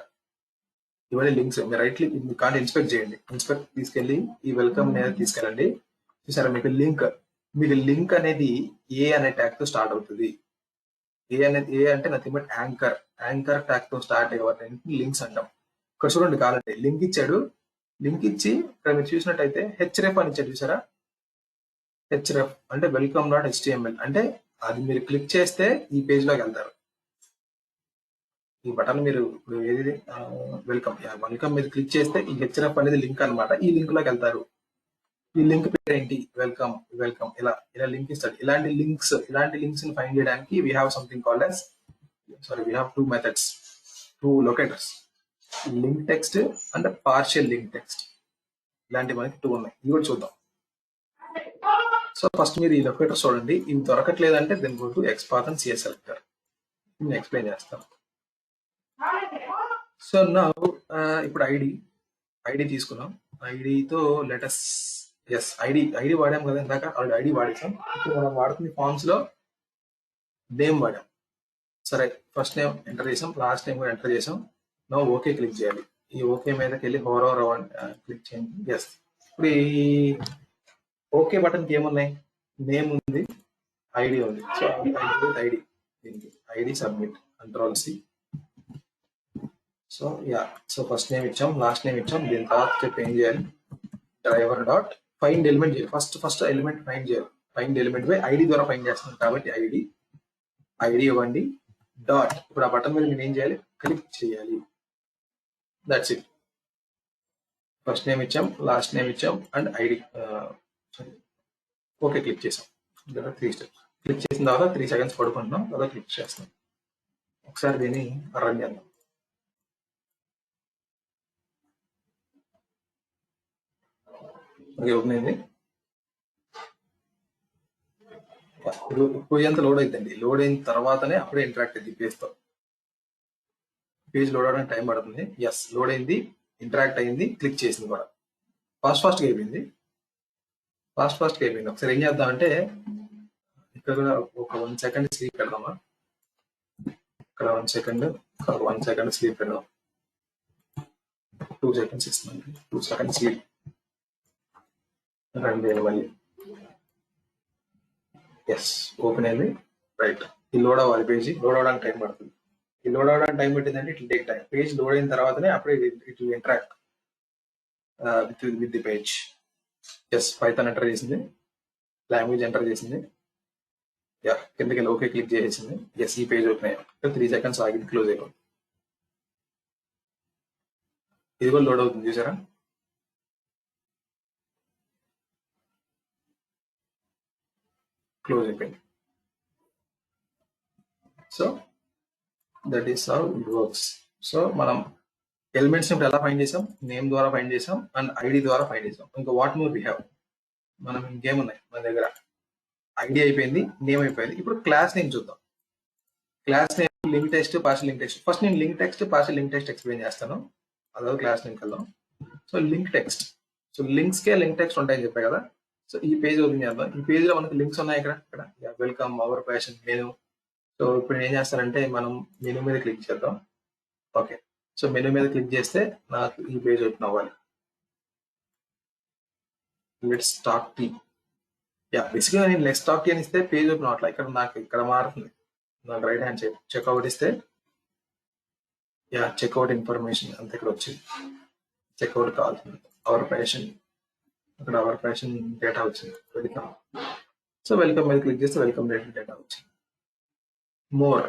ఇవన్నీ లింక్స్. మీరు రైట్ క్లిక్ కానీ ఇన్స్పెక్ట్ చేయండి. ఇన్స్పెక్ట్ తీసుకెళ్ళి ఈ వెల్కమ్ అనేది తీసుకెళ్ళండి. చూసారా మీకు లింక్ అనేది ఏ అనే ట్యాగ్ తో స్టార్ట్ అవుతుంది. ఏ అంటే నథింగ్ బట్ యాంకర్ ట్యాగ్ తో స్టార్ట్ అయ్యే లింక్స్ అంటాం. ఇక్కడ చూడండి కావాలంటే లింక్ ఇచ్చాడు. లింక్ ఇచ్చి ఇక్కడ మీరు చూసినట్టయితే హెచ్రెఫ్ అని ఇచ్చాడు. చూసారా, హెచ్రెఫ్ అంటే వెల్కమ్ డాట్ HTML. అంటే అది మీరు క్లిక్ చేస్తే ఈ పేజ్ లోకి వెళ్తారు. ఈ బటన్ మీరు ఇప్పుడు ఏది వెల్కమ్ మీద క్లిక్ చేస్తే ఈ హెచ్రెఫ్ అనేది లింక్ అన్నమాట. ఈ లింక్ లోకి వెళ్తారు. ఈ లింక్ పేరు ఏంటి? వెల్కమ్. ఇలా లింక్ ఇస్తాడు. ఇలాంటి లింక్స్ ని ఫైండ్ చేయడానికి we have something called as we have 2 methods, 2 locators, link text and partial link text. ఇలాంటి మనకి 2 ఉన్నాయి. ఇవి కూడా చూద్దాం. సో ఫస్ట్ మీరు ఈ లొకేటర్ చూడండి. ఇవి దొరకట్లేదంటే then go to XPath and CS selector. నేను ఎక్స్ప్లెయిన్ చేస్తాను. సో నా ఇప్పుడు ఐడి తీసుకున్నాం. ఐడితో లెటస్ ఐడి వాడాం కదా ఇందాక. ఆల్రెడీ ఐడి వాడేసాం. ఇప్పుడు మనం వాడుతున్న ఫార్మ్స్ లో నేమ్ వాడాం. సరే, ఫస్ట్ నేమ్ ఎంటర్ చేసాం, లాస్ట్ నేమ్ కూడా ఎంటర్ చేసాం. నో ఓకే క్లిక్ చేయాలి. ఈ ఓకే మీదకి వెళ్ళి హోరో క్లిక్ చేయండి. ఎస్. ఇప్పుడు ఈ ఓకే బటన్ కి ఏమున్నాయి? నేమ్ ఉంది, ఐడి ఉంది. సో ఐడి, దీనికి ID submit, Ctrl+C. So first name ఇచ్చాం, లాస్ట్ నేమ్ ఇచ్చాం. దీని తర్వాత చెప్పి ఏం చేయాలి? డ్రైవర్ డాట్ ఫైండ్ ఎలిమెంట్ చేయాలి. ఫస్ట్ ఎలిమెంట్ ఫైండ్ చేయాలి. ఫైండ్ ఎలిమెంట్ బై ఐడి ద్వారా ఫైండ్ చేస్తాం కాబట్టి ఐడి ఇవ్వండి. డాట్ ఇప్పుడు ఆ బటన్ మీద మీరు ఏం చేయాలి? క్లిక్ చేయాలి. That's it. ఫస్ట్ నేమ్ ఇచ్చాం, లాస్ట్ నేమ్ ఇచ్చాం అండ్ ఐడి. ఓకే క్లిక్ చేసాం. 3 స్టెప్స్. క్లిక్ చేసిన తర్వాత 3 సెకండ్స్ పడుకుంటున్నాం, తర్వాత క్లిక్ చేస్తాం. ఒకసారి దీన్ని రన్ చేద్దాం. ఓకే, ఓపెన్ అయింది. ఇప్పుడు ఎంత లోడ్ అవుతుంది. లోడ్ అయిన తర్వాతనే అప్పుడే ఇంటరాక్ట్ అయింది పేజ్తో. పేజ్ లోడ్ అవడానికి టైం పడుతుంది. ఎస్, లోడ్ అయింది, ఇంటరాక్ట్ అయింది, క్లిక్ చేసింది కూడా. ఫాస్ట్గా అయిపోయింది. ఒకసారి ఏం చేద్దాం అంటే ఇక్కడ కూడా ఒక 1 సెకండ్ స్లీప్ పెడదామా? ఇక్కడ 1 సెకండ్ స్లీప్ పెడదాం. 2 సెకండ్స్ ఇస్తున్నాం. 2 సెకండ్స్ స్లీప్. రన్ చేయాలి మళ్ళీ. ఎస్, ఓపెన్ అయింది. రైట్, ఈ లోడ్ అవ్వాలి. పేజీ లోడ్ అవడానికి టైం పడుతుంది. ఈ లోడ్ అవడానికి టైం పెట్టిందంటే it will take time. Page load అయిన తర్వాతనే అప్పుడే it will interact with the page. Yes, Python enter చేసింది, లాంగ్వేజ్ ఎంటర్ చేసింది. కిందకి ఓకే క్లిక్ చేసేసింది. ఎస్, ఈ పేజ్ ఓపెన్ అయ్యాం. 3 సెకండ్స్ ఆగి క్లోజ్ అయిపోయింది. ఇది కూడా లోడ్ అవుతుంది. చూసారా? క్లోజ్ అయిపోయింది. So that is how it works. So మనం ఎలిమెంట్స్ ఇప్పుడు ఎలా ఫైండ్ చేసాం? నేమ్ ద్వారా ఫైండ్ చేసాం అండ్ ఐడి ద్వారా ఫైండ్ చేసాం. ఇంకా వాట్ మోర్ వి హ్యావ్? మనం ఇంకేమున్నాయి మన దగ్గర? ఐడి అయిపోయింది, నేమ్ అయిపోయింది. ఇప్పుడు క్లాస్ నేమ్ చూద్దాం. Class name link text, partial link text. First నేను link text, partial link text explain చేస్తాను. అదో క్లాస్ నేమ్కి వెళ్దాం. So link text. సో లింక్స్కే లింక్ టెక్స్ట్ ఉంటాయని చెప్పాయి కదా. సో ఈ పేజ్ ఓపెన్ చేద్దాం. ఈ పేజ్ లో మనకి లింక్స్ ఉన్నాయి. ఇక్కడ welcome, our passion, menu. So ఇప్పుడు నేను ఏం చేస్తానంటే మనం మెనూ మీద క్లిక్ చేద్దాం. ఓకే, సో మెనూ మీద క్లిక్ చేస్తే నాకు ఈ పేజ్ ఓపెన్ అవ్వాలి. Let's talk tea. బేసిక్గా నేను లెట్స్ టాక్ టీ అని ఇస్తే పేజ్ ఓపెన్ అవ్వట్లే. ఇక్కడ మారుతుంది. నాకు రైట్ హ్యాండ్ సైడ్ చెక్అవుట్ ఇస్తే చెక్అవుట్ ఇన్ఫర్మేషన్ అంతే ఇక్కడ వచ్చింది. చెక్అవుట్ కావాల్సింది అవర్ ప్యాషన్. అక్కడ అవర్ ప్యాషన్ డేటా వచ్చింది. వెల్కమ్. సో వెల్కమ్ మీద క్లిక్ చేస్తే వెల్కమ్ డేటా వచ్చింది. మోర్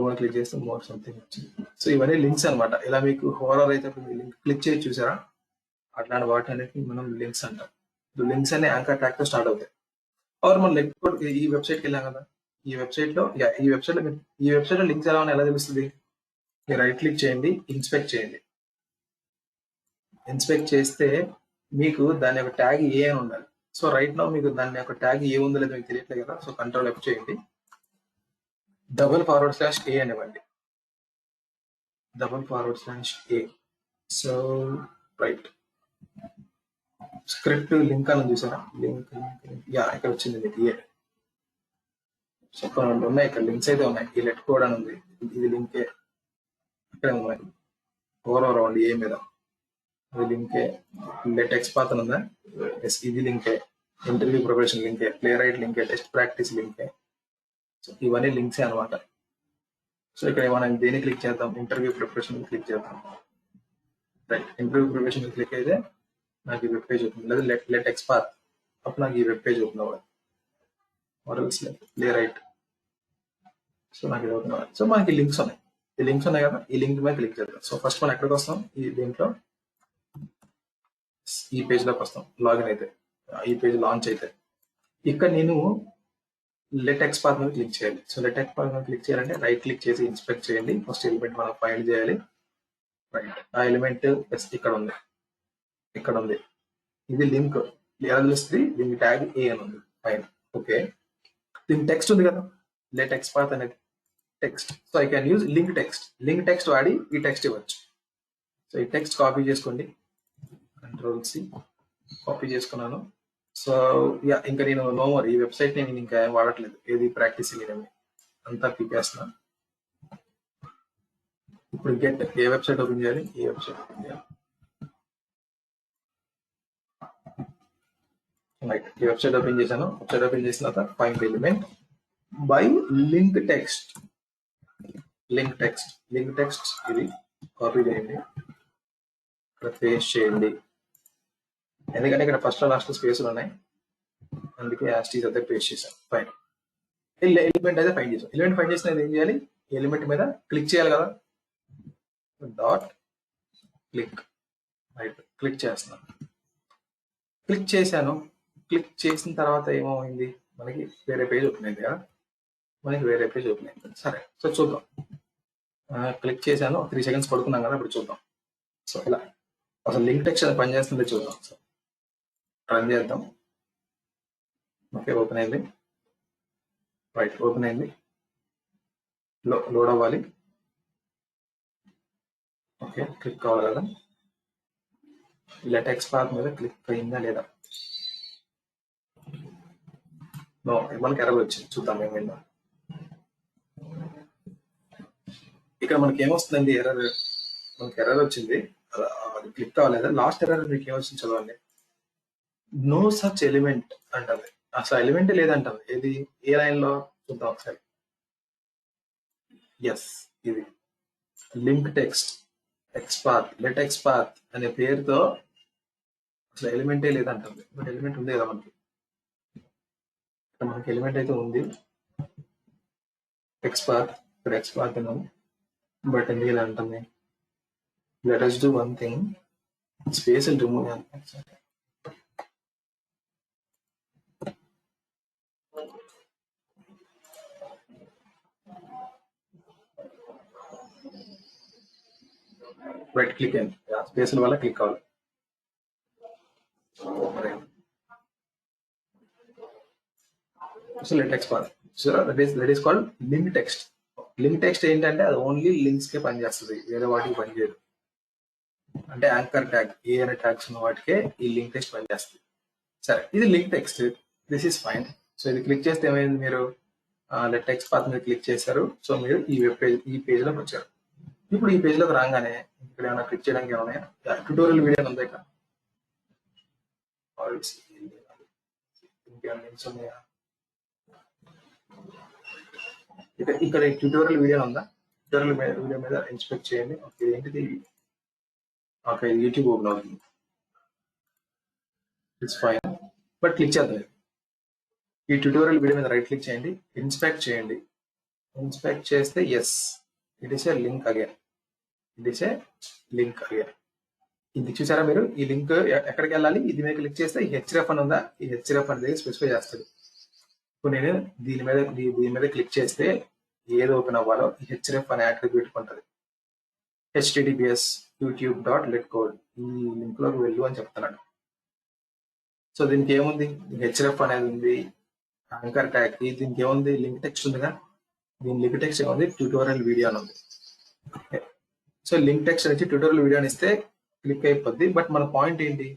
మీద క్లిక్ చేస్తే మోర్ సంథింగ్ వచ్చింది. సో ఇవన్నీ లింక్స్ అనమాట. ఇలా మీకు హోరర్ అయితే లింక్ క్లిక్ చేసి చూసారా? అట్లాంటి వాటి అనేది మనం లింక్స్ అంటాం. లింక్స్ అనే యాంకర్ ట్యాగ్ తో స్టార్ట్ అవుతాయి. ఆర్ మనం ఈ వెబ్సైట్కి వెళ్ళాం కదా. ఈ వెబ్సైట్ లో లింక్స్ ఎలా ఎలా తెలుస్తుంది? మీరు రైట్ క్లిక్ చేయండి, ఇన్స్పెక్ట్ చేయండి. ఇన్స్పెక్ట్ చేస్తే మీకు దాని యొక్క ట్యాగ్ ఏ అని ఉండాలి. సో రైట్ నౌ మీకు దాని యొక్క ట్యాగ్ ఏ ఉందో లేదో మీకు తెలియట్లేదు కదా. సో Ctrl+F చేయండి, //a అనివ్వండి. //a. So right, script link అని చూసారా? లింక్ ఇక్కడ వచ్చింది మీకు. సో ఉన్నాయి ఇక్కడ లింక్స్ అయితే ఉన్నాయి. ఈ లెట్ కోడ్ అని ఉంది, ఇది లింకే. ఇక్కడ ఉన్నాయి. ఓవర్ రౌండ్ ఏ మీద అది లింకే. టెక్స్ట్ పాత్ అని ఉందా, ఎస్ ఇది లింకే. ఇంటర్వ్యూ ప్రిపరేషన్ లింకే, ప్లే రైట్ లింకే, టెస్ట్ ప్రాక్టీస్ లింకే. సో ఇవన్నీ లింక్సే అనమాట. సో ఇక్కడ మనం దేని క్లిక్ చేద్దాం, ఇంటర్వ్యూ ప్రిపరేషన్ క్లిక్ చేద్దాం. రైట్, ఇంటర్వ్యూ ప్రిపరేషన్ క్లిక్ అయితే నాకు ఈ వెబ్ పేజ్ అవుతుంది. లేదా లెట్ ఎక్స్పాత్ అప్పుడు నాకు ఈ వెబ్ పేజ్ అవుతుంది అవ్వాలి. Play right. సో నాకు ఇది అవుతుంది. సో మనకి లింక్స్ ఉన్నాయి, ఈ లింక్స్ ఉన్నాయి కదా, ఈ లింక్ మీద క్లిక్ చేద్దాం. సో ఫస్ట్ మనం ఎక్కడికి వస్తాం, ఈ దీంట్లో ఈ పేజ్ లోకి వస్తాం. లాగిన్ అయితే ఈ పేజ్ లాంచ్ అయితే ఇక్కడ నేను లెట్ ఎక్స్పాత్ మీద క్లిక్ చేయాలి. సో లెట్ ఎక్స్పాత్ మీద క్లిక్ చేయాలంటే రైట్ క్లిక్ చేసి ఇన్స్పెక్ట్ చేయండి. ఫస్ట్ ఎలిమెంట్ మనం ఫైండ్ చేయాలి. రైట్, ఆ ఎలిమెంట్ ఇక్కడ ఉంది, ఇక్కడ ఉంది. ఇది లింక్ ఎలా తెలుస్తుంది, దీనికి ట్యాగ్ ఏ అని ఉంది పైన. ఓకే, దీని టెక్స్ట్ ఉంది కదా, లెట్ ఎక్స్పాత్ అనేది text. So I can use link text. Link text వాడి ఈ టెక్స్ట్ ఇవ్వచ్చు. సో ఈ టెక్స్ట్ కాపీ చేసుకోండి, Ctrl+C కాపీ చేసుకున్నాను. సో యా, ఇంకా నేను నోమోర్ ఈ వెబ్సైట్ నేను ఇంకా వాడట్లేదు, ఏది ప్రాక్టీస్ లేదని అంతా పీకేస్తున్నా. ఇప్పుడు గెట్ ఏ వెబ్సైట్ ఓపెన్ చేయాలి, ఏ వెబ్సైట్ ఓపెన్ చేయాలి. రైట్, ఈ వెబ్సైట్ ఓపెన్ చేశాను. వెబ్సైట్ ఓపెన్ చేసిన తర్వాత find element by link text. Link text, link text ఇది కాపీ చేయండి, ఇక్కడ పేస్ట్ చేయండి. ఎందుకంటే ఇక్కడ ఫస్ట్ లాస్ట్ స్పేస్లు ఉన్నాయి, అందుకే యాస్టీస్ అయితే పేస్ట్ చేశాను. ఫైన్, ఎలిమెంట్ అయితే ఫైండ్ చేసాం. ఎలిమెంట్ ఫైండ్ చేసిన ఏం చేయాలి, ఎలిమెంట్ మీద క్లిక్ చేయాలి కదా, డాట్ క్లిక్. రైట్, క్లిక్ చేస్తున్నాను. క్లిక్ చేశాను. క్లిక్ చేసిన తర్వాత ఏమైంది, మనకి వేరే పేజ్ ఓపెన్ అయింది కదా, మనకి వేరే పేజ్ ఓపెన్ అయింది. సరే, సో చూద్దాం. క్లిక్ చేశాను, 3 seconds పడుకున్నాం కదా, ఇప్పుడు చూద్దాం. సో ఇలా అసలు లింక్ టెక్స్ట్ అది పనిచేస్తుందో చూద్దాం. సో రన్ చేద్దాం. ఓకే, ఓపెన్ అయింది. రైట్, ఓపెన్ అయింది. లోడ్ అవ్వాలి. ఓకే, క్లిక్ కావాలి కదా, లెట్ ఎక్స్పాత్ మీద క్లిక్ అయిందా లేదా. నో, మనకి ఎర్రర్ వచ్చింది, చూద్దాం ఏమైందా. ఇక్కడ మనకి ఏమొస్తుందండి, ఎర్రర్. మనకి ఎర్రర్ వచ్చింది, అది క్లిక్ కావాలేదా. లాస్ట్ ఎర్రర్ మీకు ఏమొచ్చింది చదవండి. నో సచ్ ఎలిమెంట్ అంటుంది, అసలు ఎలిమెంట్ లేదంటుంది. ఏది, ఏ లైన్ లో చూద్దాం ఒకసారి. ఎస్, ఇది link text XPath, let XPath అనే పేరుతో అసలు ఎలిమెంటే లేదంటుంది. బట్ ఎలిమెంట్ ఉంది కదా మనకి, మనకి ఎలిమెంట్ అయితే ఉంది. ఎక్స్పాత్, ఇక్కడ ఎక్స్పాత్ ఉన్నాం, బట్ ఎందుకు ఇలా అంటుంది. Let us do one thing, space remove చేయాలి. రైట్ క్లిక్ అయింది, స్పేస్ వల్ల క్లిక్ కావాలి. So let XPath, so that is called link text. Link text ఏంటంటే అది ఓన్లీ లింక్స్ కే పనిచేస్తుంది, వేరే వాటికి పనిచేయదు. అంటే యాంకర్ ట్యాగ్, ఏ అనే ట్యాగ్స్ ఉన్న వాటికే ఈ లింక్ టెక్స్ట్ పనిచేస్తుంది. సరే, ఇది link text, this is fine. So ఇది క్లిక్ చేస్తే ఏమైంది, మీరు లెట్ ఎక్స్పాత్ మీద క్లిక్ చేశారు. సో మీరు ఈ వెబ్ పేజ్, ఈ పేజ్ లోకి వచ్చారు. ఇప్పుడు ఈ పేజ్ లోకి రాగానే ఇక్కడ ఏమైనా క్లిక్ చేయడానికి ఏమైనా ట్యూటోరియల్ వీడియో ఉందా, ఇంకేమైనా లింక్స్ ఉన్నాయా, ఇక్కడ ట్యూటోరియల్ వీడియో ఉందా. ట్యూటోరియల్ వీడియో మీద ఇన్స్పెక్ట్ చేయండి. ఓకే, ఏంటిది, ఓకే యూట్యూబ్ ఓపెన్ అవుతుంది, ఇట్స్ ఫైన్. బట్ క్లిక్ చేద్దాం. ఈ ట్యూటోరియల్ వీడియో మీద రైట్ క్లిక్ చేయండి, ఇన్స్పెక్ట్ చేయండి. ఇన్స్పెక్ట్ చేస్తే yes, it is a link again, it is a link again. ఇది చూసారా మీరు, ఈ లింక్ ఎక్కడికి వెళ్ళాలి, ఇది మీద క్లిక్ చేస్తే ఈ హెచ్ఎఫ్ అని ఉందా, ఈ హెచ్ఎఫ్ అనేది స్పెసిఫై చేస్తుంది. ఇప్పుడు నేను దీని మీద క్లిక్ చేస్తే ఏది ఓపెన్ అవ్వాలో ఈ హెచ్ఎఫ్ అనే అట్రిబ్యూట్ ఉంటుంది. https://youtube.letcode ఈ లింక్ లోకి వెళ్ళు అని చెప్తున్నాడు. సో దీనికి ఏముంది, హెచ్ఎఫ్ అనేది ఉంది, యాంకర్ ట్యాగ్, దీనికి ఏముంది, లింక్ టెక్స్ట్ ఉందిగా, దీని లింక్ టెక్స్ట్ ఏముంది, ట్యూటోరియల్ వీడియో అని ఉంది. సో లింక్ టెక్స్ట్ నుంచి ట్యూటోరియల్ వీడియో అని ఇస్తే క్లిక్ అయిపోద్ది. బట్ మన పాయింట్ ఏంటి,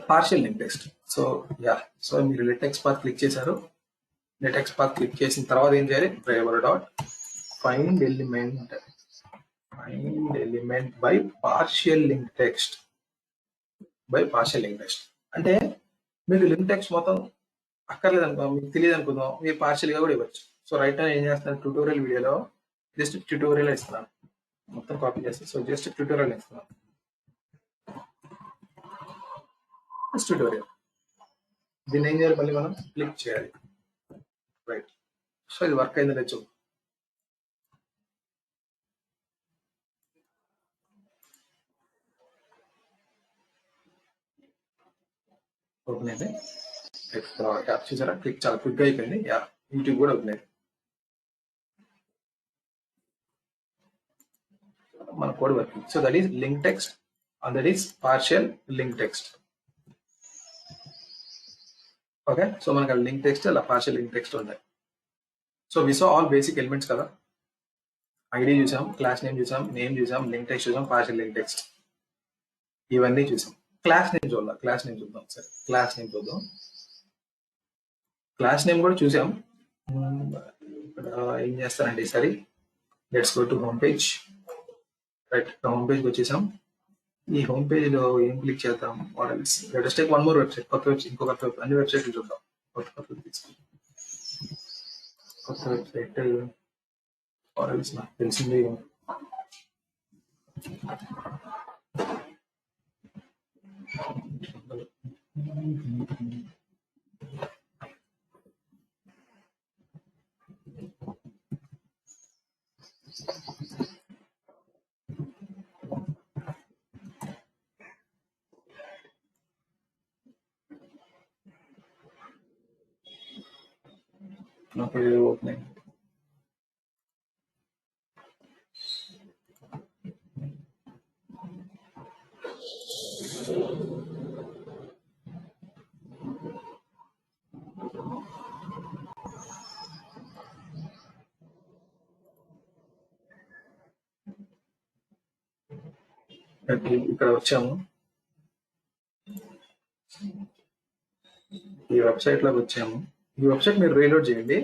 partial link text. So yeah, so మీరు లెట్ ఎక్స్పాత్ క్లిక్ చేశారు. లెట్ ఎక్స్పాత్ క్లిక్ చేసిన తర్వాత ఏం చేయాలి, driver dot find element. Find element by partial link text. అంటే మీకు లింక్ టెక్స్ట్ మొత్తం అక్కర్లేదు అనుకో, మీకు తెలియదు అనుకుందాం, మీరు పార్షియల్గా కూడా ఇవ్వచ్చు. సో రైట్ నేను ఏం చేస్తాను, ట్యూటోరియల్ వీడియోలో జస్ట్ ట్యూటోరియల్ ఇస్తున్నాను, మొత్తం కాపీ చేస్తాను. సో జస్ట్ ట్యూటోరియల్ ఇస్తున్నాను, ట్యూటోరియల్. దీన్ని ఏం చేయాలి, మళ్ళీ మనం క్లిక్ చేయాలి. రైట్, సో ఇది వర్క్ అయింది లేదు చూద్దాం. ఓపెన్ అయితే యాప్ చూసారా, క్లిక్ చాలా క్విక్గా అయిపోయింది. యాప్ యూట్యూబ్ కూడా ఓపెన్ అయింది. మన code working. So that is link text and that is partial link text. Okay, so మనకి లింక్ టెక్స్ట్ అలా పార్షియల్ లింక్ టెక్స్ట్ ఉంటాయి. So we saw all basic elements కదా, ఐడి చూసాం, క్లాస్ నేమ్ చూసాం, నేమ్ చూసాం, లింక్ టెక్స్ట్ చూసాం, పార్షియల్ లింక్ టెక్స్ట్ ఇవన్నీ చూసాం. క్లాస్ నేమ్ చూద్దాం, సరే క్లాస్ నేమ్ చూద్దాం. క్లాస్ నేమ్ కూడా చూసాం. ఇక్కడ ఏం చేస్తానండి, సరే let's go to home page. Right, home పేజ్కి వచ్చేసాం. ఈ హోమ్ పేజ్ లో ఏం క్లిక్ చేద్దాం, let's take one more website, కొత్త వెబ్సైట్, ఇంకో కొత్త అన్ని వెబ్సైట్లు చూద్దాం. కొత్త వెబ్సైట్ నాకు తెలిసింది. నాకు ఓపెన్ ఇక్కడ వచ్చాము. ఈ వెబ్సైట్ లోకి వచ్చాము. ఈ వెబ్సైట్ మీరు రీలోడ్ చేయండి.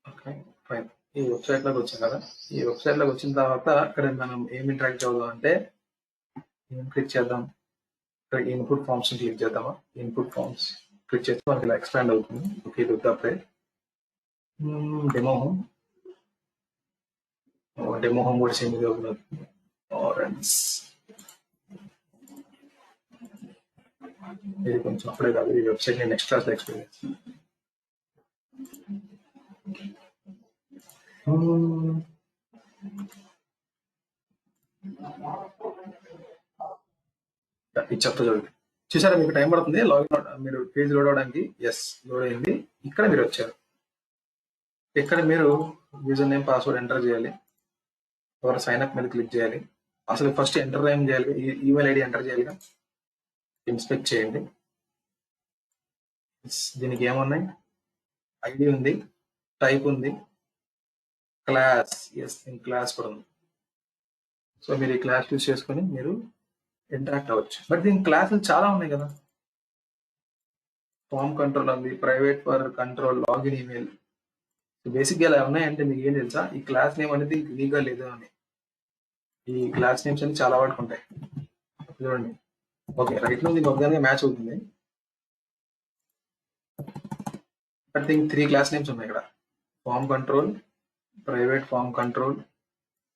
ఓకే ఫైన్, ఈ వెబ్సైట్ లోకి వచ్చాం కదా. ఈ వెబ్సైట్ లోకి వచ్చిన తర్వాత ఇక్కడ మనం ఏం ఇంటరాక్ట్ అవుదాం అంటే, ఏం క్లిక్ చేద్దాం, ఇక్కడ ఇన్పుట్ ఫార్మ్స్ క్లిక్ చేద్దామా. ఇన్పుట్ ఫార్మ్స్ క్లిక్ చేస్తే మనకి ఇలా ఎక్స్పాండ్ అవుతుంది. Okay, apply demo home. Demo home కూడా సేమ్ ఇది అవుతుంది. ఆరెంజ్ ఇది కొంచెం అప్పుడే కాదు, ఈ వెబ్సైట్ నేను నెక్స్ట్ క్లాస్ లో ఎక్స్ప్లెయిన్ చేస్తాను. ఇది చెప్తా చూడండి. చూసారా, మీకు టైం పడుతుంది లాగిన్, మీరు పేజ్ లోడ్ అవడానికి. ఎస్, లోడ్ అయింది. ఇక్కడ మీరు వచ్చారు, ఇక్కడ మీరు యూజర్ నేమ్ పాస్వర్డ్ ఎంటర్ చేయాలి. ఎవరు సైన్ అప్ మీద క్లిక్ చేయాలి. అసలు ఫస్ట్ ఎంటర్ ఏం చేయాలి, ఈమెయిల్ ఐడి ఎంటర్ చేయాలిగా. ఇన్స్పెక్ట్ చేయండి. దీనికి ఏమున్నాయి, ఐడి ఉంది, టైప్ ఉంది, క్లాస్, ఎస్ క్లాస్ కూడా ఉంది. సో మీరు ఈ క్లాస్ యూజ్ చేసుకొని మీరు ఇంటరాక్ట్ అవ్వచ్చు. బట్ దీని క్లాసులు చాలా ఉన్నాయి కదా. ఫామ్ కంట్రోల్ ఉంది, private for control, login email. బేసిక్గా ఇలా ఉన్నాయంటే మీకు ఏం తెలుసా, ఈ క్లాస్ నేమ్ అనేది యూనిక్గా లేదు అని. ఈ క్లాస్ నేమ్స్ అన్ని చాలా వాడుకుంటాయి చూడండి. ఓకే, రైట్ లో దీనికి ఒకదానికి మ్యాచ్ అవుతుంది. బట్ దీనికి 3 క్లాస్ నేమ్స్ ఉన్నాయి ఇక్కడ, form control, private form control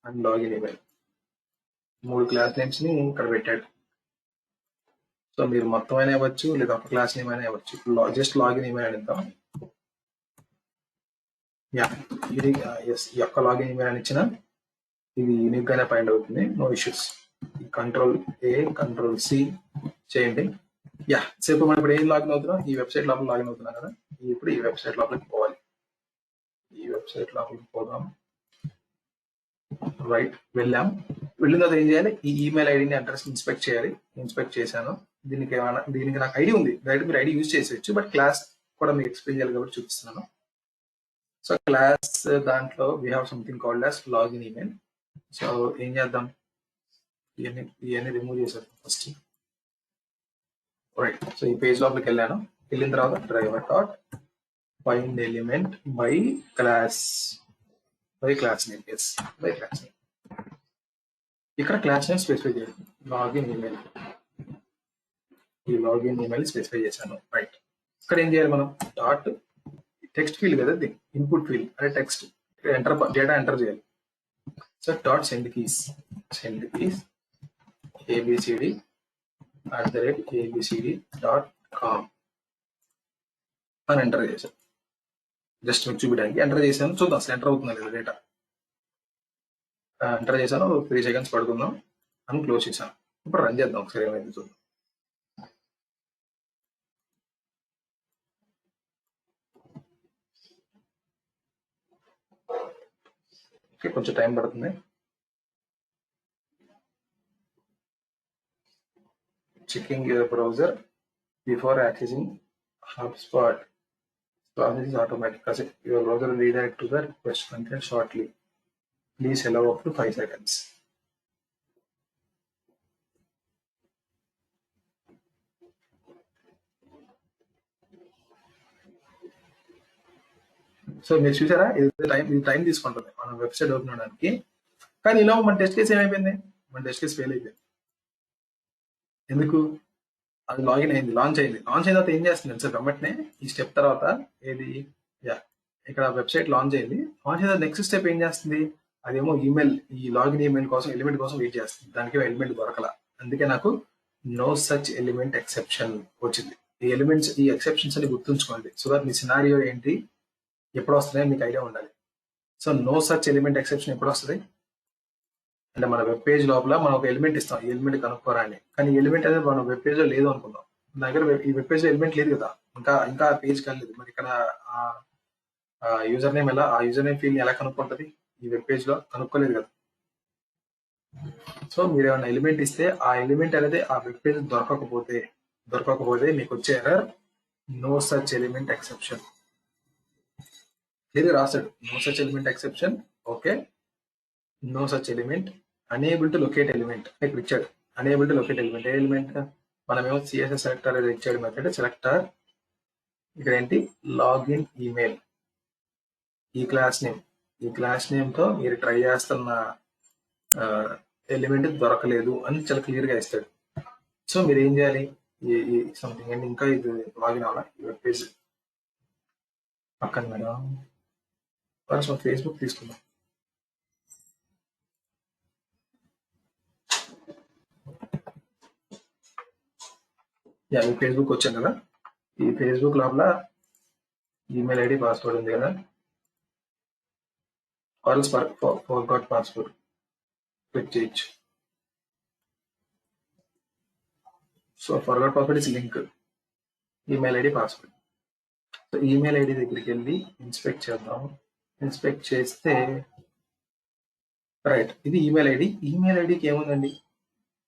and login email. 3 class names ని ఇక్కడ పెట్టాడు. సో మీరు మొత్తం అయినా ఇవ్వచ్చు, లేదా ఒక క్లాస్ నేమ్ అయినా ఇవ్వచ్చు. జస్ట్ లాగిన్ ఈమెయిల్ అని ఇద్దాం. యా, ఇది ఎస్, ఈ యొక్క లాగిన్ ఈమెయిల్ అని ఇచ్చిన ఇది యూనిక్ గానే ఫైండ్ అవుతుంది, no issues. Control A, control C చేయండి. యా, సేపు మనం ఇప్పుడు ఏం లాగిన్ అవుతున్నాం, ఈ వెబ్సైట్ లోపల లాగిన్ అవుతున్నాం కదా. ఇప్పుడు ఈ వెబ్సైట్ లోపలికి పోవాలి. ఈ వెబ్సైట్ లోపలికి పోదాం. రైట్, వెళ్ళాం. వెళ్ళిన తర్వాత ఏం చేయాలి, ఈ ఈమెయిల్ ఐడిని అడ్రస్ ఇన్స్పెక్ట్ చేయాలి. ఇన్స్పెక్ట్ చేశాను. దీనికి నాకు ఐడి ఉంది, డైరెక్ట్ మీరు ఐడి యూజ్ చేసేయచ్చు. బట్ క్లాస్ కూడా మీకు ఎక్స్ప్లెయిన్ చేయాలి కాబట్టి చూపిస్తున్నాను. సో క్లాస్ దాంట్లో we have something called as login email. So ఏం చేద్దాం, ఇవన్నీ రిమూవ్ చేశారు ఫస్ట్. రైట్, సో ఈ పేజ్ లోపలికి వెళ్ళాను. వెళ్ళిన తర్వాత driver dot find element by class. By class name. Yes, by class name. ఇక్కడ క్లాస్ నేమ్ స్పెసిఫై చేయాలి. లాగిన్ ఈమెయిల్, ఈ లాగిన్ ఈమెయిల్ స్పెసిఫై చేశాను. రైట్, ఇక్కడ ఏం చేయాలి మనం? డాట్ టెక్స్ట్ ఫీల్డ్ కదా ఇది, ఇన్పుట్ ఫీల్డ్ అంటే టెక్స్ట్, ఎంటర్ డేటా ఎంటర్ చేయాలి. So dot send keys abcd@abcd.com అని ఎంటర్ చేశాను. జస్ట్ మీకు చూపించడానికి ఎంటర్ చేశాను. చూద్దాం అసలు ఎంటర్ అవుతుందా లేదా డేటా. ఎంటర్ చేశాను, 3 సెకండ్స్ పడుకుందాం అని క్లోజ్ చేశాను. ఇప్పుడు రన్ చేద్దాం ఒకసారి ఏమైంది చూద్దాం. కొంచెం టైం పడుతుంది. Checking your browser before accessing HubSpot. Process is automatic. Your browser will redirect to the request content shortly. Please allow up to 5 seconds. So మీరు చూసారా, ఇది టైం తీసుకుంటుంది మనం వెబ్సైట్ ఓపెన్ అవడానికి. కానీ ఇలా మన టెస్ట్ కేసు ఏమైపోయింది? మన టెస్ట్ కేసు ఫెయిల్ అయిపోయింది. ఎందుకు? అది లాగిన్ అయింది, లాంచ్ అయిన తర్వాత ఏం చేస్తుంది సార్? వెంటనే ఈ స్టెప్ తర్వాత ఏది, ఇక్కడ వెబ్సైట్ లాంచ్ అయింది. లాంచ్ అయిన నెక్స్ట్ స్టెప్ ఏం చేస్తుంది? అదేమో ఈమెయిల్, ఈ లాగిన్ ఈమెయిల్ కోసం ఎలిమెంట్ కోసం వెయిట్ చేస్తుంది. దానికి ఎలిమెంట్ దొరకల, అందుకే నాకు నో సచ్ ఎలిమెంట్ ఎక్సెప్షన్ వచ్చింది. ఈ ఎలిమెంట్స్, ఈ ఎక్సెప్షన్స్ అని గుర్తుంచుకోండి. సో దట్ మీ సినారియో ఏంటి, ఎప్పుడు వస్తున్నాయో మీకు ఐడియా ఉండాలి. So no such element exception ఎప్పుడు వస్తుంది అంటే మన వెబ్ పేజ్ లోపల మనం ఒక ఎలిమెంట్ ఇస్తాం, ఈ ఎలిమెంట్ కనుక్కోరా అని. కానీ ఈ ఎలిమెంట్ అనేది మన వెబ్ పేజ్ లో లేదు అనుకుందాం. మన దగ్గర ఈ వెబ్ పేజ్ లో ఎలిమెంట్ లేదు కదా, ఇంకా పేజ్ కలలేదు. మరి ఇక్కడ యూజర్ నేమ్ ఎలా, ఆ యూజర్ నేమ్ ఫీల్డ్ ఎలా కనుక్కుంటది? ఈ వెబ్ పేజ్ లో కనుక్కోలేదు కదా. సో మీరు ఏమైనా ఎలిమెంట్ ఇస్తే ఆ ఎలిమెంట్ అనేది ఆ వెబ్ పేజ్ దొరకకపోతే మీకు వచ్చే error no such element exception. Clear రాస్తాడు, no such element exception. Okay, no such element, unable to locate element ఇక్కడ ఇచ్చాడు. అనేబుల్ టు లొకేట్ ఎలిమెంట్, ఏ ఎలిమెంట్? మనమేమో సిఎస్ఎస్ సెలెక్టర్ అనేది ఇచ్చాడు మెథడ్. సెలెక్టర్ ఇక్కడ ఏంటి? లాగిన్ ఈమెయిల్, ఈ క్లాస్ నేమ్ తో మీరు ట్రై చేస్తున్న ఎలిమెంట్ దొరకలేదు అని చాలా క్లియర్ గా ఇస్తాడు. సో మీరు ఏం చేయాలి? ఈ సంథింగ్ అండ్ ఇంకా ఇది లాగిన్ అవ్వాలి. ఈ వెబ్ పేజ్ పక్కన మేడం, ఫస్ట్ ఫేస్బుక్ తీసుకుందాం. ఈ ఫేస్బుక్ వచ్చాను కదా, ఈ ఫేస్బుక్ లోపల ఈమెయిల్ ఐడి పాస్వర్డ్ ఉంది కదా, ఫర్గాట్ పాస్వర్డ్ క్లిక్ చేయొచ్చు. So forgot password is link, email ID password. So email ID దగ్గరికి వెళ్ళి ఇన్స్పెక్ట్ చేద్దాం. ఇన్స్పెక్ట్ చేస్తే రైట్, ఇది ఈమెయిల్ ఐడి. ఈమెయిల్ ఐడికి ఏముందండి?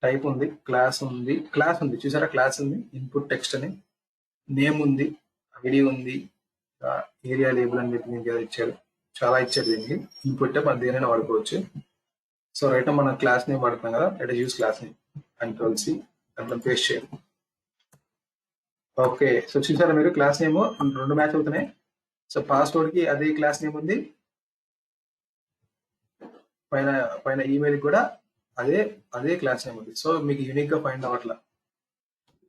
టైప్ ఉంది, క్లాస్ ఉంది చూసారా? క్లాస్ ఉంది, ఇన్పుట్ టెక్స్ట్ అని, నేమ్ ఉంది, ఐడి ఉంది, ఏరియా లేబుల్ అని చెప్పి మీకు ఇచ్చాడు. చాలా ఇచ్చాడు దీనికి ఇన్పుట్. మనం దేనైనా వాడుకోవచ్చు. సో రైట్, మనం క్లాస్ నేమ్ వాడుతున్నాం కదా, let us use class name. Ctrl+C, దాంట్లో పేస్ట్ చేయాలి. ఓకే, సో చూసారా మీరు, క్లాస్ నేమ్ 2 మ్యాచ్ అవుతున్నాయి. సో పాస్వర్డ్ కి అదే క్లాస్ నేమ్ ఉంది, పైన ఈమెయిల్ కూడా అదే క్లాస్ నేమ్ ఉంది. సో మీకు యూనిక్ గా ఫైండ్ అవ్వట్లా.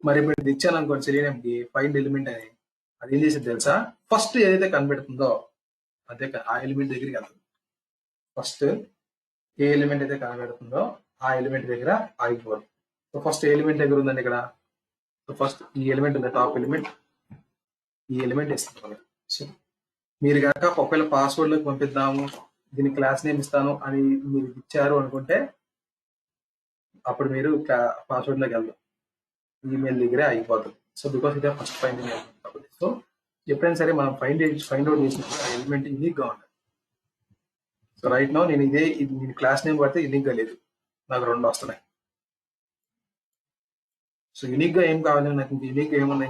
మరి ఇప్పుడు ఇది ఇచ్చాను అనుకోండి, సెలీనియం కి ఫైండ్ ఎలిమెంట్ అని, అది ఏం చేసేది తెలుసా? ఫస్ట్ ఏదైతే కనబెడుతుందో అదే ఆ ఎలిమెంట్ దగ్గరికి వెళ్తుంది. ఫస్ట్ ఏ ఎలిమెంట్ అయితే కనబెడుతుందో ఆ ఎలిమెంట్ దగ్గర ఆగిపోవాలి. సో ఫస్ట్ ఏ ఎలిమెంట్ దగ్గర ఉందండి ఇక్కడ? సో ఫస్ట్ ఈ ఎలిమెంట్ ఉంది, టాప్ ఎలిమెంట్, ఈ ఎలిమెంట్ ఇస్తుంది. సో మీరు కనుక ఒకవేళ పాస్వర్డ్ లోకి పంపిద్దాము, దీని క్లాస్ నేమ్ ఇస్తాను అని మీరు ఇచ్చారు అనుకుంటే అప్పుడు మీరు పాస్వర్డ్ లోకి వెళ్దాం, ఈమెయిల్ దగ్గరే అయిపోతుంది. సో బికాస్ ఇదే ఫస్ట్ ఫైండింగ్ కాబట్టి. సో ఎప్పుడైనా సరే మనం ఫైండ్ అవుట్ చేసినప్పుడు ఆ ఎలిమెంట్ యూనిక్ గా ఉంటుంది. సో రైట్ నౌ నేను నేను క్లాస్ నేమ్ పడితే యూనిక్ గా లేదు, నాకు 2 వస్తున్నాయి. సో యూనిక్ గా ఏం కావాలి నాకు? యూనిక్ గా ఏమన్నా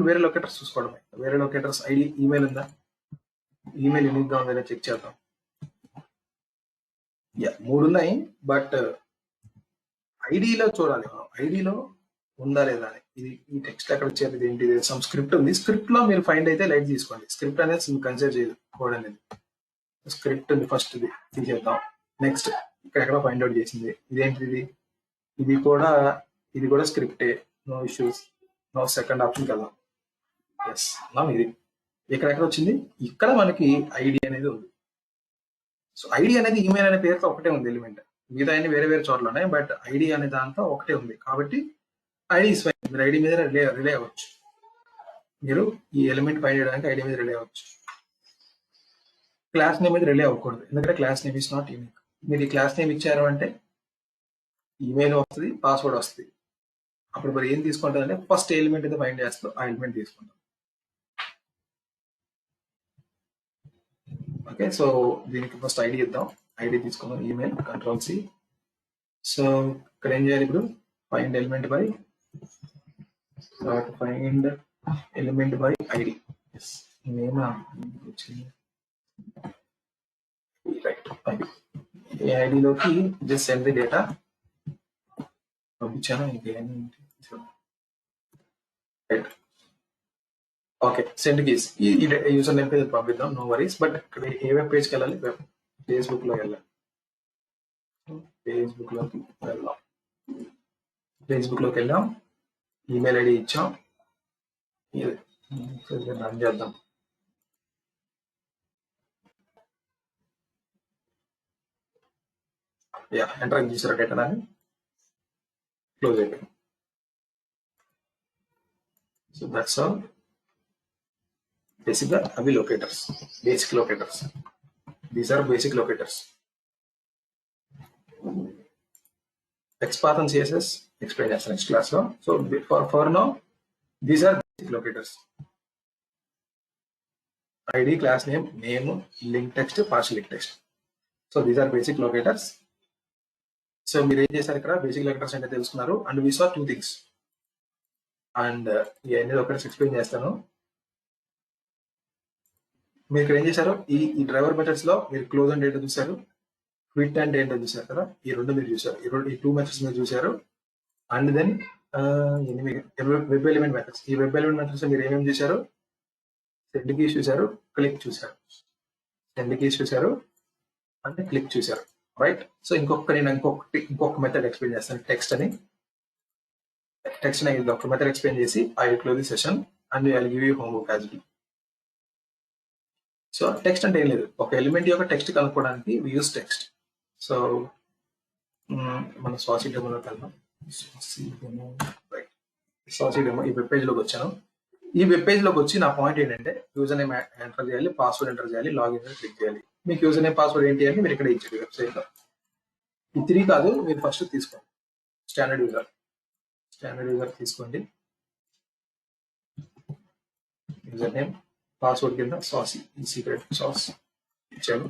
వేరే లొకేటర్స్ చూసుకోవడమే. వేరే లొకేటర్స్ ఐడి, ఈమెయిల్ ఉందా? ఈమెయిల్ యూనిక్ గా ఉందా చెక్ చేద్దాం. 3 ఉన్నాయి, బట్ ఐడిలో చూడాలి మనం, ఐడిలో ఉందా లేదా అని. ఈ టెక్స్ట్ ఎక్కడ వచ్చేది ఏంటి? సమ్ స్క్రిప్ట్ ఉంది, స్క్రిప్ట్ లో మీరు ఫైండ్ అయితే లైట్ తీసుకోండి. స్క్రిప్ట్ అనేది కన్సిడర్ చేయదు కోడ్ అనేది. స్క్రిప్ట్ ఫస్ట్ ఇది తీసేద్దాం. నెక్స్ట్ ఇక్కడ ఎక్కడ ఫైండ్ అవుట్ చేసింది ఇదేంటిది, ఇది కూడా స్క్రిప్టే, నో ఇష్యూస్. నో సెకండ్ ఆప్షన్కి వెళ్దాం. ఎస్ నా ఇది ఎక్కడ వచ్చింది, ఇక్కడ మనకి ఐడి అనేది ఉంది. సో ఐడి అనేది ఈమెయిల్ అనే పేరుతో ఒకటే ఉంది ఎలిమెంట్, మిగతా అన్ని వేరే వేరే చోట్ల ఉన్నాయి, బట్ ఐడి అనే దాంతో ఒకటే ఉంది కాబట్టి ఐడి ఇస్ ఫైన్. మీరు ఐడి మీద రిలే అవ్వచ్చు, మీరు ఈ ఎలిమెంట్ ఫైండ్ చేయడానికి ఐడి మీద రిలే అవ్వచ్చు. క్లాస్ నేమ్ మీద రిలే అవ్వకూడదు, ఎందుకంటే class name is not unique. మీరు ఈ క్లాస్ నేమ్ ఇచ్చారు అంటే ఈమెయిల్ వస్తుంది, పాస్వర్డ్ వస్తుంది. అప్పుడు మరి ఏం తీసుకుంటుందంటే ఫస్ట్ ఎలిమెంట్ అయితే ఫైండ్ చేస్తూ ఆ ఎలిమెంట్ తీసుకుంటాం. ఓకే, సో దీనికి ఫస్ట్ ఐడి ఇద్దాం. ఐడి తీసుకుందాం, ఈమెయిల్ Ctrl+C. సో ఇక్కడ ఏం చేయాలి ఇప్పుడు, find element by ID. Name వచ్చింది రైట్. ఈ ఐడిలోకి జస్ట్ సెండ్ ది డేటా పంపించాను. Right, okay, send keys. ఈ యూజర్ నేమ్ పేజ్ పంపిద్దాం, నో వరీస్. బట్ ఇక్కడ ఏ వెబ్ పేజ్కి వెళ్ళాలి, ఫేస్బుక్ లోకి వెళ్ళాలి. ఫేస్బుక్ లోకి వెళ్ళాం, ఈమెయిల్ ఐడి ఇచ్చాం, రన్ చేద్దాం. ఎంటర్ చేసారు డేటా, దాన్ని క్లోజ్ అయిపోయింది. So that's all. బేసిక్గా అవి locators, basic locators. These are basic locators. XPath and CSS explain చేస్తాను నెక్స్ట్ క్లాస్ లో. So for now these are basic locators. ID, class name, link text, partial link text. So these are basic locators. So మీరు ఏం చేశారు ఇక్కడ, బేసిక్ లొకేటర్స్ అంటే తెలుసుకున్నారు. And we saw 2 things. And ఇవన్నీ లొకేటర్స్ ఎక్స్ప్లెయిన్ చేస్తాను. మీరు ఇక్కడ ఏం చేశారు, ఈ డ్రైవర్ మెథడ్స్ లో మీరు క్లోజ్ అండ్ డేటా చూసారు, క్విట్ అండ్ డేటా చూసారు కదా. ఈ రెండు మీరు చూసారు, ఈ 2 మెథడ్స్ మీరు చూసారు. And then web element methods. ఈ వెబ్ ఎలిమెంట్ మెథడ్స్ మీరు ఏమేమి చూసారు, సెండ్ కీస్ చూసారు, క్లిక్ చూసారు, సెండ్ కీస్ చూసారు అంటే క్లిక్ చూసారు, రైట్. సో నేను ఇంకొక మెథడ్ ఎక్స్ప్లెయిన్ చేస్తాను, టెక్స్ట్ అని ఒక మెథడ్ ఎక్స్ప్లెయిన్ చేసి I will close the session and I will give you homework as well. So text అంటే ఏం లేదు, ఒక ఎలిమెంట్ యొక్క టెక్స్ట్ కనుక్కోవడానికి వి యూస్ టెక్స్ట్. సో మన సాసీ డెమోలోకి వెళ్దాం. సాసీ డెమో ఈ వెబ్ పేజ్ లోకి వచ్చాను. ఈ వెబ్ పేజ్ లోకి వచ్చి నా పాయింట్ ఏంటంటే యూజర్ నేమ్ ఎంటర్ చేయాలి, పాస్వర్డ్ ఎంటర్ చేయాలి, లాగిన్ క్లిక్ చేయాలి. మీకు యూజర్ నేమ్ పాస్వర్డ్ ఏంటి అని మీరు ఇక్కడ ఇచ్చారు వెబ్సైట్ లో. ఈ 3 కాదు, మీరు ఫస్ట్ తీసుకోండి స్టాండర్డ్ యూజర్ తీసుకోండి. యూజర్ నేమ్, పాస్వర్డ్ కింద సాసీ, ఈ సీక్రెట్ సాస్ ఇచ్చాను.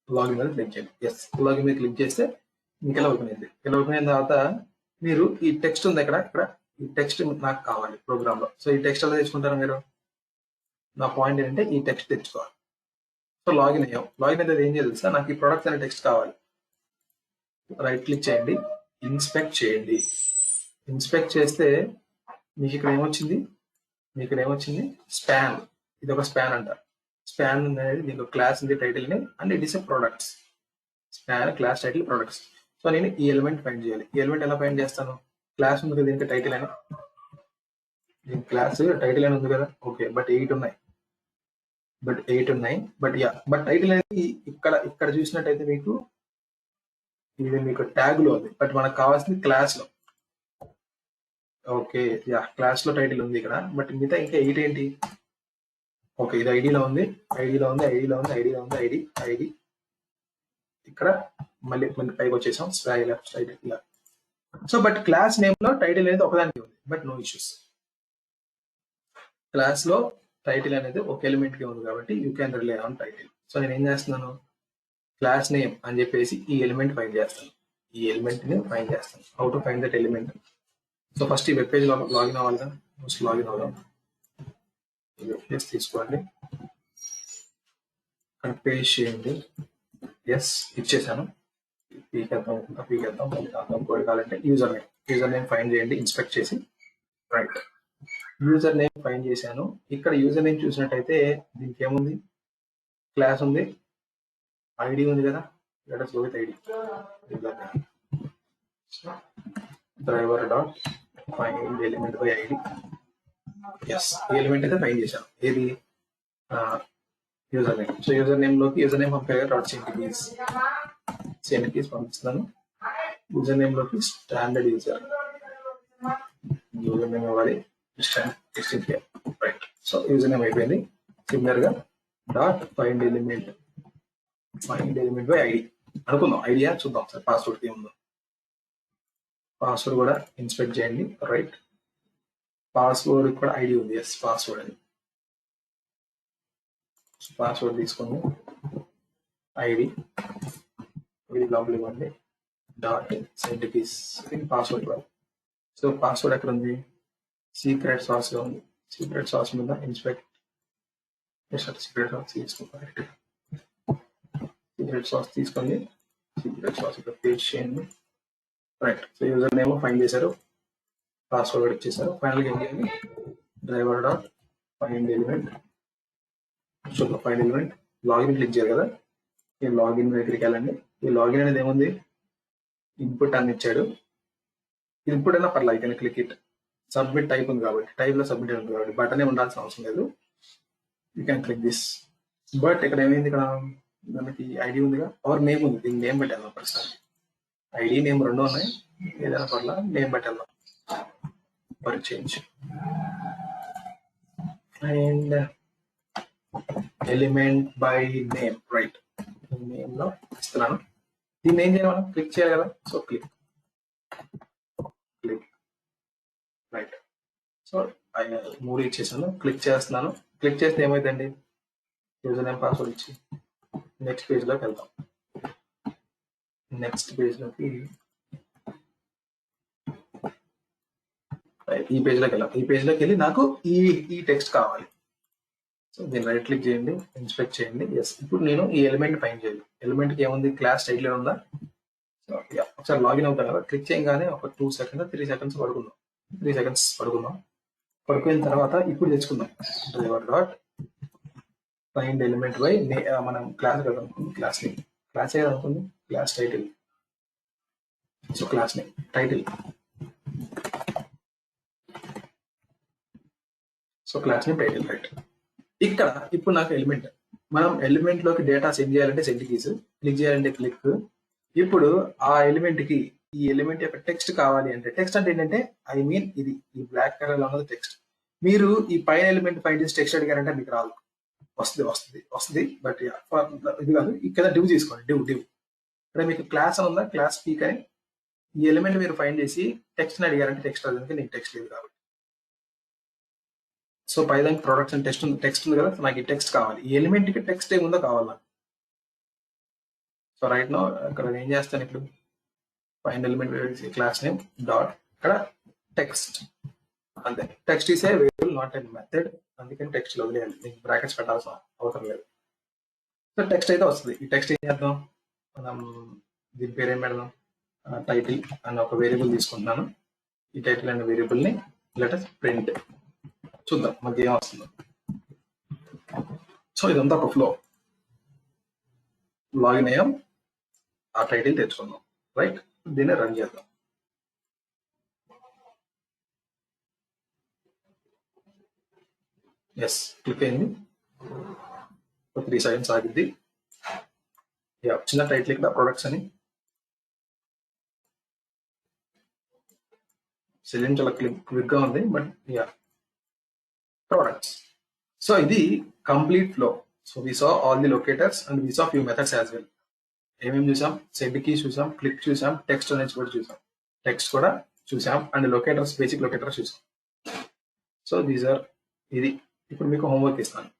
లాగిన్ మీద క్లిక్ చేయండి. ఎస్, లాగిన్ మీద క్లిక్ చేస్తే మీకు ఎలా ఓపెన్ అయింది. ఇలా ఓపెన్ అయిన తర్వాత మీరు ఈ టెక్స్ట్ ఉంది ఇక్కడ ఈ టెక్స్ట్ నాకు కావాలి ప్రోగ్రామ్ లో. సో ఈ టెక్స్ట్ ఎలా తెచ్చుకుంటారు మీరు, నా పాయింట్ ఏంటంటే ఈ టెక్స్ట్ తెచ్చుకోవాలి. సో లాగిన్ అయ్యాం. లాగిన్ అయితే ఏం చేయాలి సార్, నాకు ఈ ప్రొడక్ట్స్ అనే టెక్స్ట్ కావాలి. రైట్ క్లిక్ చేయండి, ఇన్స్పెక్ట్ చేయండి. ఇన్స్పెక్ట్ చేస్తే మీకు ఇక్కడ ఏమొచ్చింది, స్పాన్. ఇది ఒక స్పాన్ అంట. స్పాన్ అనేది దీనికి క్లాస్ ఉంది, టైటిల్ ని, and it is a products. Span class, title, products. So నేను ఈ ఎలిమెంట్ ఫైండ్ చేయాలి. ఈ ఎలిమెంట్ ఎలా ఫైండ్ చేస్తాను, క్లాస్ ఉంది కదా, దీనికి టైటిల్ అని, దీని క్లాస్ టైటిల్ అని ఉంది కదా. ఓకే, బట్ 8 ఉన్నాయి. బట్ టైటిల్ అనేది ఇక్కడ చూసినట్టయితే మీకు ట్యాగ్ లో ఉంది, బట్ మనకు కావాల్సింది క్లాస్ లో. ఓకే, క్లాస్ లో టైటిల్ ఉంది ఇక్కడ, బట్ మిగతా ఇంకా 8 ఏంటి. ఓకే, ఇది ఐడిలో ఉంది, ఐడి ఇక్కడ మళ్ళీ పైకి వచ్చేసాం, title. So but class name లో టైటిల్ అనేది ఒకదానికి ఉంది, బట్ నో ఇష్యూస్. క్లాస్ లో టైటిల్ అనేది ఒక ఎలిమెంట్ కి ఉంది కాబట్టి you can relay on title. So నేను ఏం చేస్తున్నాను, క్లాస్ నేమ్ అని చెప్పేసి ఈ ఎలిమెంట్ ఫైండ్ చేస్తాను. How to find that element. So first ఈ వెబ్ పేజ్ లో లాగిన్ అవ్వాలి కదా, ఫస్ట్ లాగిన్ అవుదాం. వెబ్ పేజ్ తీసుకోండి, అక్కడ పేస్ట్ చేయండి. ఎస్, ఇచ్చేసాను. పీకేద్దాం కోడ్ కావాలంటే యూజర్ నేమ్ ఫైండ్ చేయండి, ఇన్స్పెక్ట్ చేసి. రైట్, యూజర్ నేమ్ ఫైండ్ చేశాను. ఇక్కడ యూజర్ నేమ్ చూసినట్టయితే దీనికి ఏముంది, క్లాస్ ఉంది, ఐడి ఉంది కదా, let us go with ID. Driver dot find element by ID. Yes, ఈ ఎలిమెంట్ అయితే ఫైండ్ చేశాను. ఏది? Username. So username లోకి యూజర్ నేమ్ పంపారు డాట్ సెండ్ కీస్ పంపిస్తున్నాను. యూజర్ నేమ్ లోకి స్టాండర్డ్ యూజర్ నేమ్ ఇవ్వాలి. రైట్. సో యూజర్ నేమ్ అయిపోయింది. సిమిలర్ గా dot find element by ID అనుకుందాం. ఐడియా చూద్దాం సార్. పాస్వర్డ్ ఏముందో పాస్వర్డ్ కూడా ఇన్స్పెక్ట్ చేయండి. రైట్, పాస్వర్డ్ కూడా ఐడి ఉంది. ఎస్, పాస్వర్డ్ అని. పాస్వర్డ్ తీసుకోండి. ఐడి ఇది లోపల ఇవ్వండి. డాట్ సెండ్ కీస్ పాస్వర్డ్ ఇవ్వాలి. సో పాస్వర్డ్ ఎక్కడ ఉంది? సీక్రెట్ సాస్ లో ఉంది. సీక్రెట్ సాస్ మీద ఇన్స్పెక్ట్. సీక్రెట్ సాస్ తీసుకోండి. సీక్రెట్ సాస్ తీసుకోండి. సీక్రెట్ సాస్ ఇక్కడ పేస్ట్ చేయండి. Right. So user name find చేశారు, పాస్వర్డ్ ఇచ్చేసారు. ఫైనల్గా ఏం చేయాలి? Driver dot find element. చూద్దాం. ఫైండ్ ఎలిమెంట్ లాగిన్ క్లిక్ చేయాలి కదా. ఈ లాగిన్ దగ్గరికి వెళ్ళండి. ఈ లాగిన్ అనేది ఏముంది? ఇన్పుట్ అని ఇచ్చాడు. ఇన్పుట్ అయినా పర్లేదు, I can click it. Submit type ఉంది కాబట్టి, టైప్ లో సబ్మిట్ ఉంది కాబట్టి బటన్ ఉండాల్సిన అవసరం లేదు. You can click this. But ఇక్కడ ఏమైంది? ఇక్కడ మనకి ఐడి ఉందిగా, అవర్ నేమ్ ఉంది. దీనికి నేమ్ పెట్టాలి. ప్రస్తుతం ఐడి నేమ్ రెండు ఉన్నాయి. ఏదైనా పర్లా నేమ్ పెట్టాలి. For change and element by name. Right, name లో ఇస్తున్నాను. దీన్ని ఏం చేయాలి? మనం క్లిక్ చేయాలి కదా. So click. రైట్. సో మూడు ఇచ్చేసాను. క్లిక్ చేస్తున్నాను. క్లిక్ చేస్తే ఏమైందండి? యూజర్ నేమ్ పాస్వర్డ్ ఇచ్చి నెక్స్ట్ పేజ్ లోకి వెళ్తాం. నెక్స్ట్ పేజ్ లోకి ఈ పేజ్ లోకి వెళ్ళాం. ఈ పేజ్ లోకి వెళ్ళి నాకు ఈ టెక్స్ట్ కావాలి. సో దీన్ని రైట్ క్లిక్ చేయండి, ఇన్స్పెక్ట్ చేయండి. ఎస్, ఇప్పుడు నేను ఈ ఎలిమెంట్ ఫైండ్ చేయాలి. ఎలిమెంట్ కి ఏముంది? క్లాస్ టైటిల్ ఉందా? సో ఒకసారి లాగిన్ అవుతాం కదా. క్లిక్ చేయగానే ఒక 2 seconds 3 seconds పడుకుందాం. 3 seconds పడుకుందాం. పడుకున్న తర్వాత ఇప్పుడు తెచ్చుకుందాం. Driver dot find element by మనం క్లాస్ కదా అనుకుంది. Class name. క్లాస్ ఏది అనుకుంది? Class title. So class name title. So class name title. Right. ఇక్కడ ఇప్పుడు నాకు ఎలిమెంట్, మనం ఎలిమెంట్ లోకి డేటా సెండ్ చేయాలంటే సెండ్ కీస్, క్లిక్ చేయాలంటే క్లిక్. ఇప్పుడు ఆ ఎలిమెంట్ కి ఈ ఎలిమెంట్ యొక్క టెక్స్ట్ కావాలి అంటే, టెక్స్ట్ అంటే ఏంటంటే ఐ మీన్ ఇది ఈ బ్లాక్ కలర్ లో ఉన్నది టెక్స్ట్. మీరు ఈ పైన ఎలిమెంట్ ఫైండ్ చేసి టెక్స్ట్ అడిగారంటే మీకు రాదు. వస్తుంది బట్ ఇది కాదు. ఇక్కడ డివ్ తీసుకోండి. డివ్ ఇక్కడ మీకు క్లాస్ అని ఉందా? క్లాస్ స్పీక్ అని ఈ ఎలిమెంట్ మీరు ఫైండ్ చేసి టెక్స్ట్ ని అడిగారంటే టెక్స్ట్ రాదు. నీకు టెక్స్ట్ లేదు కాబట్టి. సో పైదాన్ ప్రొడక్ట్స్ అండ్ టెక్స్ట్ ఉంది కదా. నాకు ఈ టెక్స్ట్ కావాలి. ఈ ఎలిమెంట్ కి టెక్స్ట్ ఏముందో కావాలి నాకు. సో రైట్ నో ఇక్కడ ఏం చేస్తాను? ఇప్పుడు find element class name dot ఇక్కడ టెక్స్ట్. అంతే. Text is a variable not a method. అందుకని టెక్స్ట్ లో వదిలేయాలి. మీకు బ్రాకెట్స్ పెట్టాల్సిన అవసరం లేదు. సో టెక్స్ట్ అయితే వస్తుంది. ఈ టెక్స్ట్ ఏం చేద్దాం? మనం దీని పేరు ఏం పెడదాం? టైటిల్ అన్న ఒక వేరియబుల్ తీసుకుంటున్నాను. ఈ టైటిల్ అనే వేరియబుల్ ని లెట్ us ప్రింట్. చూద్దాం మనకి ఏం వస్తుందో. సో ఇదంతా ఒక ఫ్లో. లాగిన్ అయ్యాం, ఆ టైటిల్ తెచ్చుకుందాం. రైట్, దీన్ని రన్ చేద్దాం. ఎస్, క్లిక్ అయింది. 3 seconds ఆగిద్ది. చిన్న టైటిల్ ఇక్కడ ప్రొడక్ట్స్ అని సెలిన్ చాలా క్విక్ గా ఉంది. But products. సో ఇది complete flow. So we saw all the locators and we saw few methods as well. ఏమేమి చూసాం? సెండ్ కీస్ చూసాం, క్లిక్ చూసాం, టెక్స్ట్ అనేది కూడా చూసాం. టెక్స్ట్ కూడా చూసాం అండ్ లొకేటర్స్, బేసిక్ లొకేటర్స్ చూసాం. సో దీస్ ఆర్ ఇది. ఇప్పుడు మీకు హోంవర్క్ ఇస్తాను.